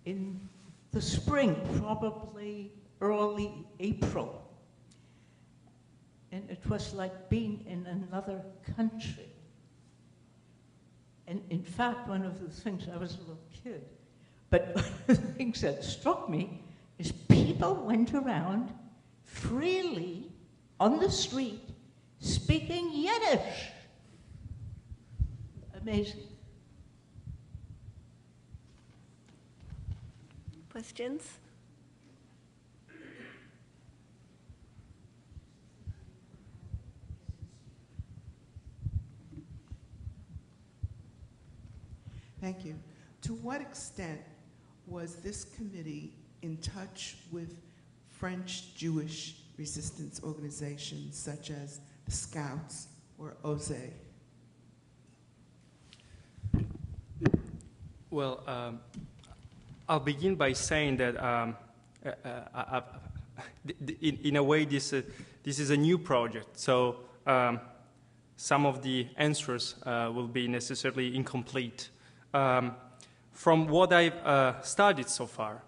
in the spring, probably early April. And it was like being in another country. And in fact, one of the things, I was a little kid, but one of the things that struck me is people went around freely on the street speaking Yiddish. Amazing. Questions? Thank you. To what extent was this committee in touch with French Jewish resistance organizations such as the Scouts or OZE? Well, I'll begin by saying that in a way this is a new project, so some of the answers will be necessarily incomplete. From what I've studied so far,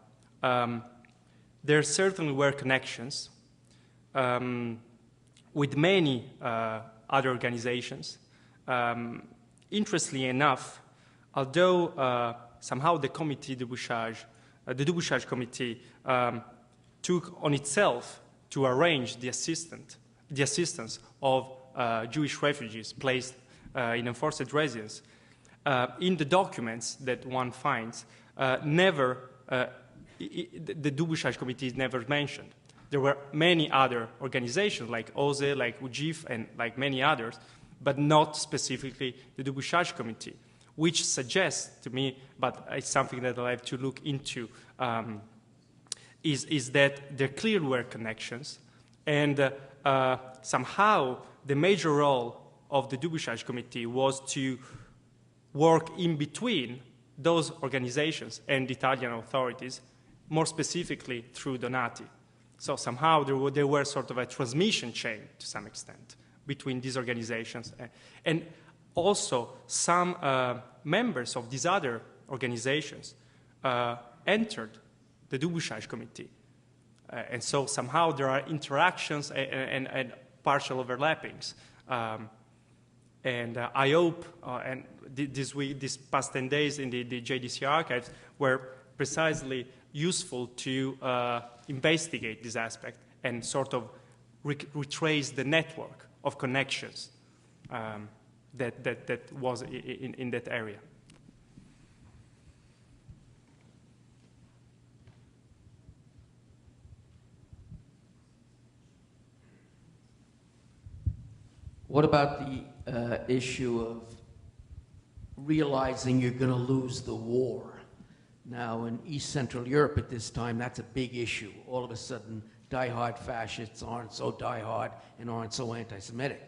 there certainly were connections with many other organizations. Interestingly enough, although somehow the Comité Debuchage, the Debuchage Committee, took on itself to arrange the assistance of Jewish refugees placed in enforced residence, in the documents that one finds, the Debuchage Committee is never mentioned. There were many other organizations like OZE, like UJIF, and like many others, but not specifically the Debuchage Committee, which suggests to me, but it's something that I'll have to look into, is that there clearly were connections, and somehow the major role of the Debuchage Committee was to work in between those organizations and the Italian authorities, more specifically through Donati. So somehow there were sort of a transmission chain to some extent between these organizations. And also some members of these other organizations entered the Debuchage Committee. And so somehow there are interactions and partial overlappings. And I hope, and this past 10 days in the Jdc Archives were precisely useful to investigate this aspect and sort of retrace the network of connections that was in that area. What about the issue of realizing you're going to lose the war? Now, in East Central Europe at this time, that's a big issue. All of a sudden, diehard fascists aren't so diehard and aren't so anti-Semitic.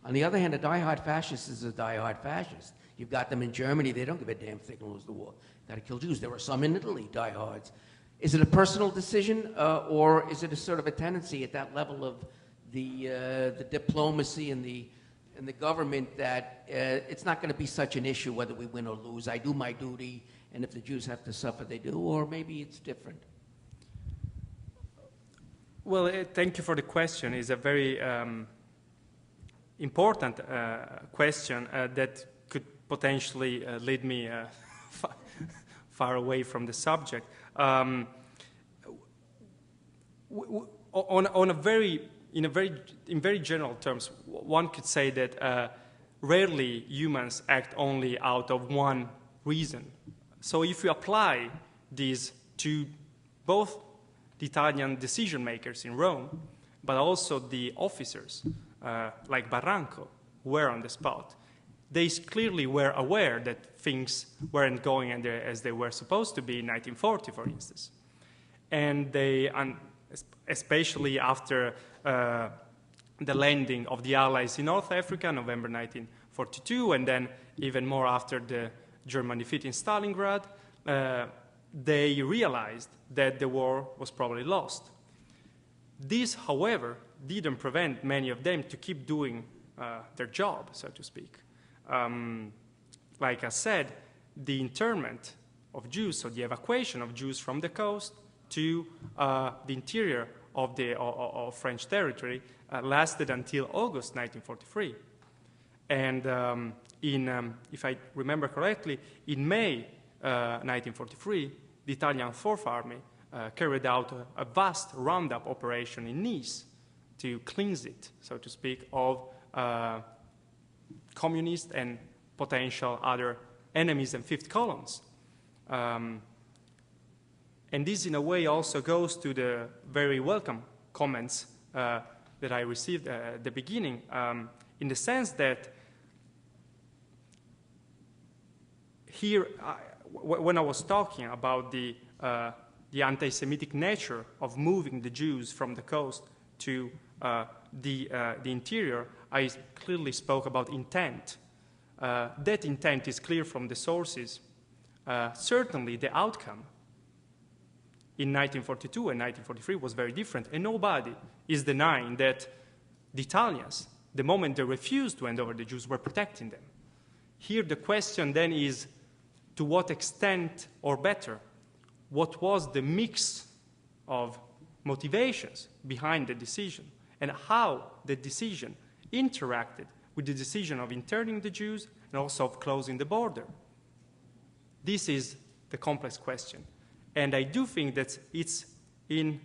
On the other hand, a diehard fascist is a diehard fascist. You've got them in Germany. They don't give a damn if they can lose the war. Got to kill Jews. There were some in Italy, diehards. Is it a personal decision, or is it a sort of a tendency at that level of the diplomacy and the government that it's not going to be such an issue whether we win or lose? I do my duty, and if the Jews have to suffer, they do, or maybe it's different. Well, thank you for the question. It's a very important question that could potentially lead me far away from the subject. In very general terms, one could say that rarely humans act only out of one reason. So if you apply these to both the Italian decision makers in Rome, but also the officers like Barranco who were on the spot, they clearly were aware that things weren't going as they were supposed to be in 1940, for instance. And they, especially after the landing of the Allies in North Africa, November 1942, and then even more after the German defeat in Stalingrad, they realized that the war was probably lost. This, however, didn't prevent many of them to keep doing their job, so to speak. Like I said, the internment of Jews, so the evacuation of Jews from the coast to the interior of French territory lasted until August 1943. And if I remember correctly, in May 1943, the Italian Fourth Army carried out a vast roundup operation in Nice to cleanse it, so to speak, of communist and potential other enemies and fifth columns. And this, in a way, also goes to the very welcome comments that I received at the beginning, in the sense that here, when I was talking about the anti-Semitic nature of moving the Jews from the coast to the interior, I clearly spoke about intent. That intent is clear from the sources. Certainly, the outcome in 1942 and 1943 was very different, and nobody is denying that the Italians, the moment they refused to hand over the Jews, were protecting them. Here the question then is, to what extent, or better, what was the mix of motivations behind the decision, and how the decision interacted with the decision of interning the Jews and also of closing the border? This is the complex question. And I do think that it's in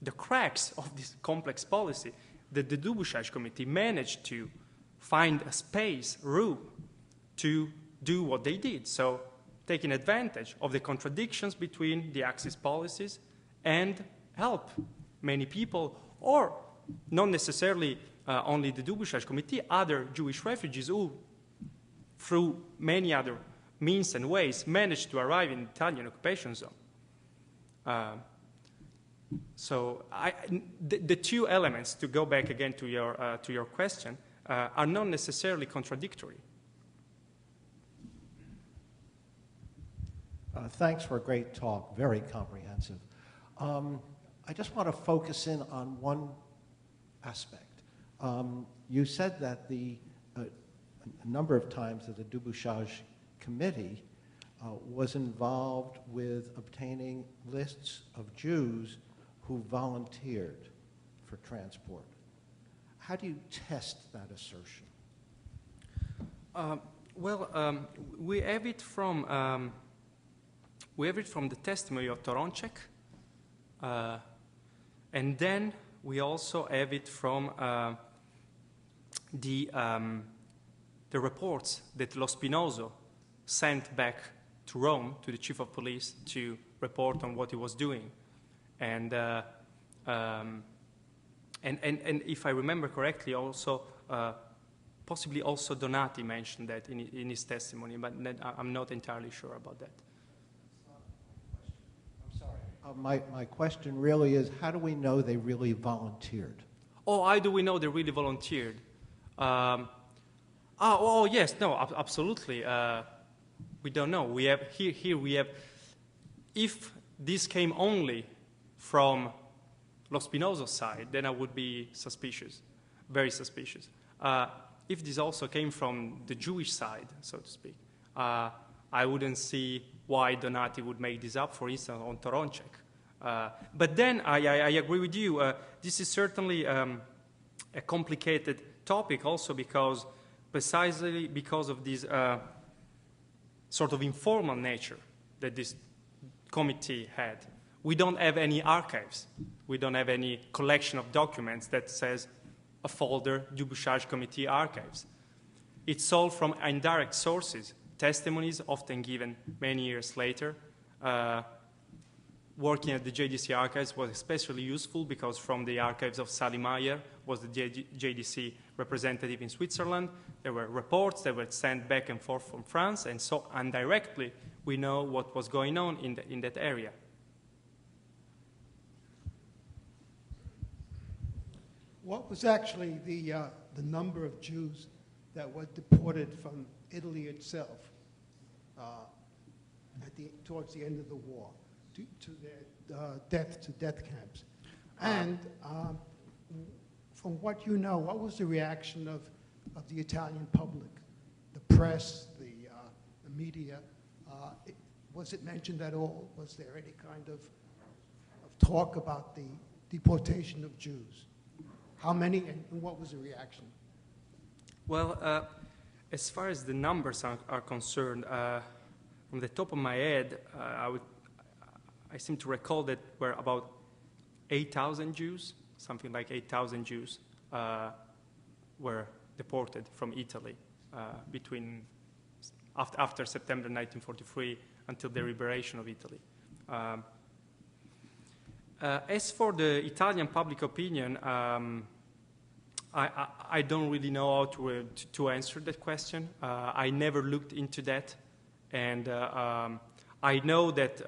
the cracks of this complex policy that the Dubouchage Committee managed to find a space, room, to do what they did. So taking advantage of the contradictions between the Axis policies and help many people, or not necessarily only the Dubouchage Committee, other Jewish refugees who, through many other means and ways, managed to arrive in the Italian occupation zone. So the two elements, to go back again to your question, are not necessarily contradictory. Thanks for a great talk, very comprehensive. I just want to focus in on one aspect. You said that a number of times that the Dubouchage Committee was involved with obtaining lists of Jews who volunteered for transport. How do you test that assertion? We have it from the testimony of Toronczek, and then we also have it from the reports that Lo Spinoso sent back to Rome to the chief of police to report on what he was doing, and if I remember correctly, also possibly also Donati mentioned that in his testimony, but I'm not entirely sure about that. I'm sorry. My question really is, how do we know they really volunteered? Oh, how do we know they really volunteered? Yes, no, absolutely. We don't know. We have here we have, if this came only from Lo Spinoso's side, then I would be suspicious, very suspicious. If this also came from the Jewish side, so to speak, I wouldn't see why Donati would make this up, for instance, on Toronczek. But then I agree with you. This is certainly a complicated topic also because, precisely because of this sort of informal nature that this committee had. We don't have any archives. We don't have any collection of documents that says a folder, Dubouchage Committee archives. It's all from indirect sources, testimonies often given many years later. Working at the JDC Archives was especially useful because from the archives of Sally Meyer was the JDC representative in Switzerland. There were reports that were sent back and forth from France, and so indirectly we know what was going on in that area. What was actually the number of Jews that were deported from Italy itself towards the end of the war to their death camps? And from what you know, what was the reaction of the Italian public, the press, the media? Was it mentioned at all? Was there any kind of talk about the deportation of Jews? How many, and what was the reaction? Well, as far as the numbers are concerned, from the top of my head, I seem to recall that were about 8,000 Jews, something like 8,000 Jews were deported from Italy after September 1943 until the liberation of Italy. As for the Italian public opinion, I don't really know how to answer that question. I never looked into that, and I know that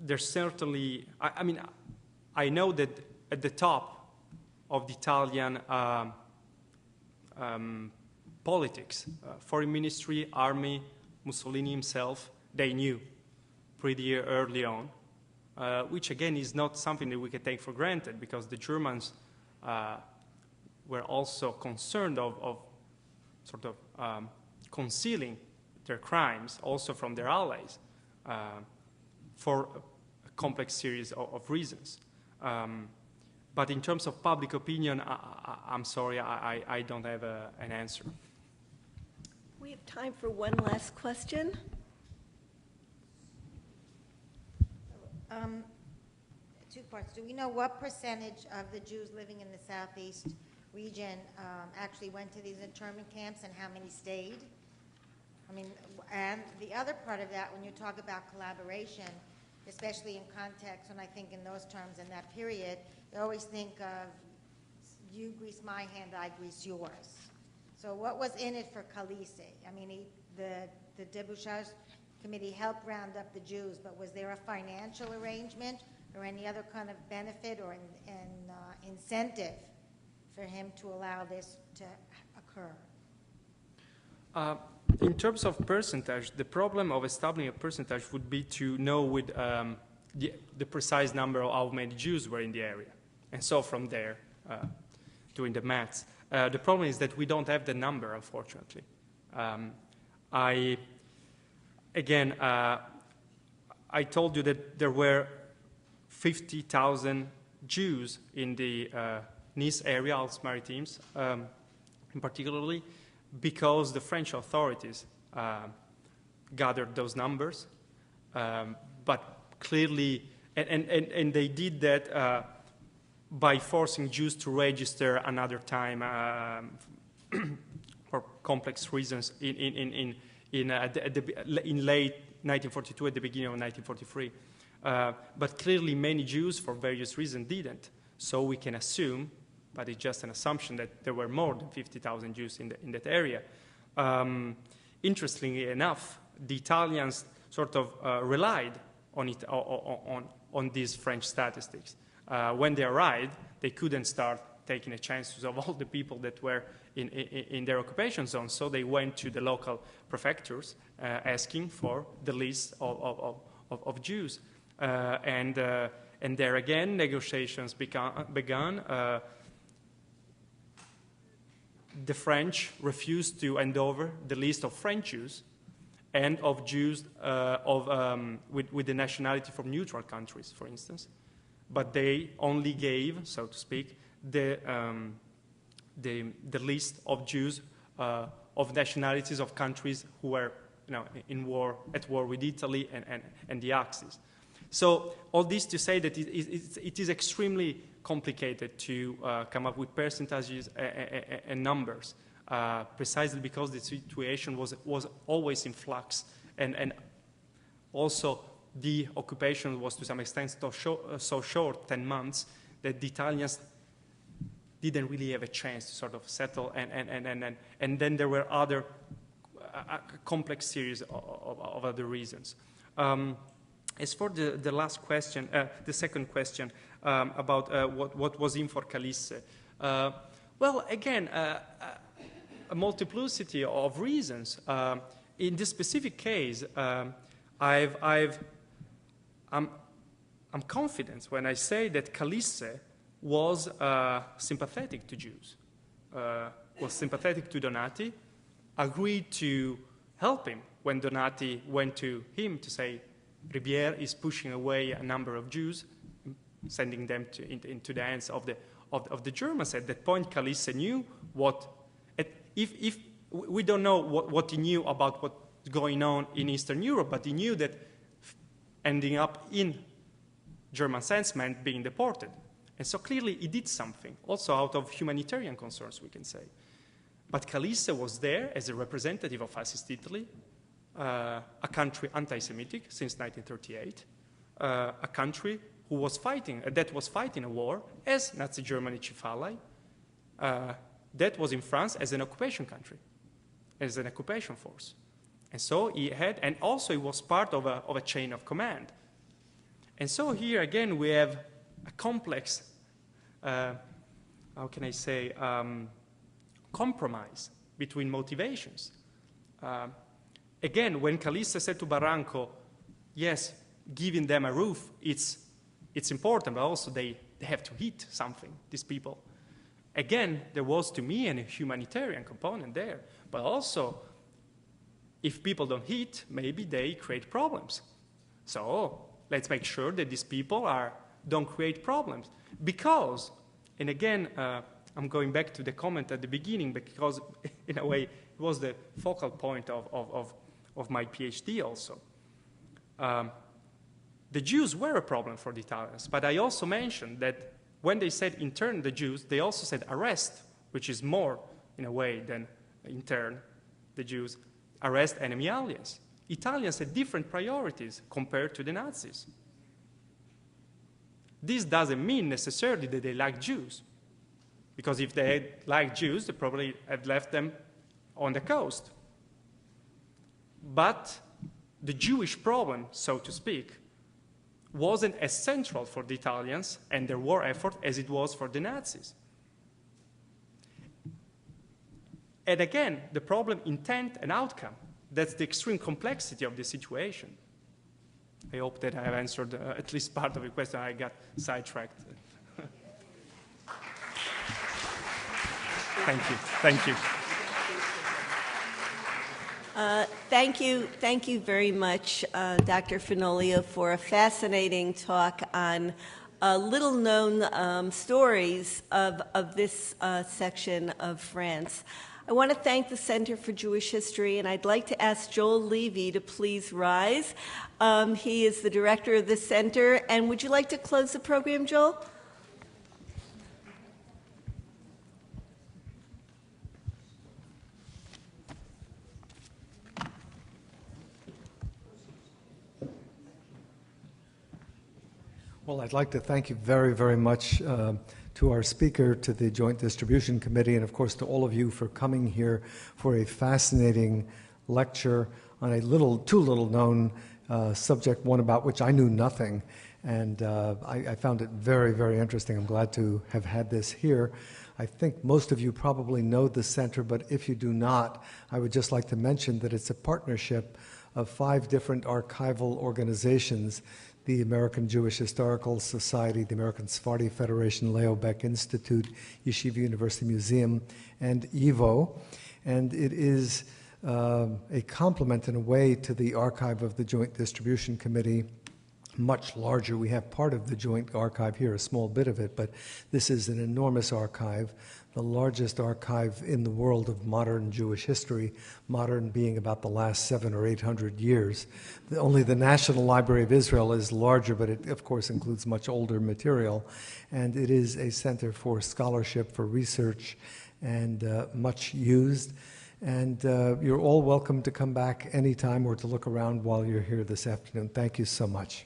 there's certainly, I I know that at the top of the Italian politics, foreign ministry, army, Mussolini himself, they knew pretty early on, which again is not something that we can take for granted, because the Germans were also concerned of sort of concealing their crimes also from their allies for a complex series of reasons. But in terms of public opinion, I'm sorry, I don't have an answer. We have time for one last question. Two parts. Do we know what percentage of the Jews living in the Southeast region actually went to these internment camps, and how many stayed? I mean, and the other part of that, when you talk about collaboration, especially in context, when I think in those terms in that period, you always think of you grease my hand, I grease yours. So what was in it for Calise? I mean, the Débouchage Committee helped round up the Jews, but was there a financial arrangement or any other kind of benefit or incentive for him to allow this to occur? In terms of percentage, the problem of establishing a percentage would be to know with the precise number of how many Jews were in the area. And so from there, doing the maths. The problem is that we don't have the number, unfortunately. I told you that there were 50,000 Jews in the Nice area, Alpes-Maritimes, in particularly, because the French authorities gathered those numbers, but clearly, and they did that by forcing Jews to register another time for complex reasons in late 1942, at the beginning of 1943. But clearly, many Jews, for various reasons, didn't. So we can assume, but it's just an assumption, that there were more than 50,000 Jews in that area. Interestingly enough, the Italians sort of relied on these French statistics. When they arrived, they couldn't start taking the chances of all the people that were in their occupation zone, so they went to the local prefectures asking for the list of Jews. And there again, negotiations began. The French refused to hand over the list of French Jews and of Jews with the nationality from neutral countries, for instance. But they only gave, so to speak, the list of Jews of nationalities of countries who were at war with Italy and the Axis. So all this to say that it is extremely complicated to come up with percentages and numbers, precisely because the situation was always in flux, and also the occupation was to some extent so short, 10 months, that the Italians didn't really have a chance to sort of settle, and then there were other complex series of other reasons. As for the last question, the second question about what was in for Calise, well, again, a multiplicity of reasons. In this specific case, I'm confident when I say that Calise was sympathetic to Jews, was sympathetic to Donati, agreed to help him when Donati went to him to say, Ribière is pushing away a number of Jews, sending them into the hands of the Germans. At that point, Calise knew what, if we don't know what he knew about what's going on in Eastern Europe, but he knew that ending up in German sense meant being deported. And so clearly he did something, also out of humanitarian concerns, we can say. But Calise was there as a representative of fascist Italy, a country anti-Semitic since 1938, a country who was fighting, that was fighting a war as Nazi Germany chief ally, that was in France as an occupation country, as an occupation force. And so he had, and also he was part of a chain of command. And so here again we have complex, how can I say, compromise between motivations. Again, when Calista said to Barranco, yes, giving them a roof, it's important, but also they have to eat something, these people. Again, there was to me a humanitarian component there, but also, if people don't eat, maybe they create problems. So let's make sure that these people don't create problems. Because, and again, I'm going back to the comment at the beginning, because in a way, it was the focal point of my PhD also. The Jews were a problem for the Italians, but I also mentioned that when they said intern the Jews, they also said arrest, which is more, in a way, than intern the Jews, arrest enemy aliens. Italians had different priorities compared to the Nazis. This doesn't mean necessarily that they like Jews, because if they had liked Jews, they probably had left them on the coast. But the Jewish problem, so to speak, wasn't as central for the Italians and their war effort as it was for the Nazis. And again, the problem, intent and outcome. That's the extreme complexity of the situation. I hope that I have answered at least part of the question. I got sidetracked. Thank you. Thank you. Thank you very much, Dr. Fenoglio, for a fascinating talk on little-known stories of this section of France. I want to thank the Center for Jewish History, and I'd like to ask Joel Levy to please rise. He is the director of the center, and would you like to close the program, Joel? Well, I'd like to thank you very, very much to our speaker, to the Joint Distribution Committee, and of course to all of you for coming here for a fascinating lecture on a too little known subject, one about which I knew nothing. And I found it very, very interesting. I'm glad to have had this here. I think most of you probably know the center, but if you do not, I would just like to mention that it's a partnership of 5 different archival organizations: the American Jewish Historical Society, the American Sephardi Federation, Leo Baeck Institute, Yeshiva University Museum, and EVO. And it is a complement in a way to the archive of the Joint Distribution Committee, much larger. We have part of the Joint Archive here, a small bit of it, but this is an enormous archive, the largest archive in the world of modern Jewish history, modern being about the last 700 or 800 years. Only the National Library of Israel is larger, but it, of course, includes much older material. And it is a center for scholarship, for research, and much used. And you're all welcome to come back anytime or to look around while you're here this afternoon. Thank you so much.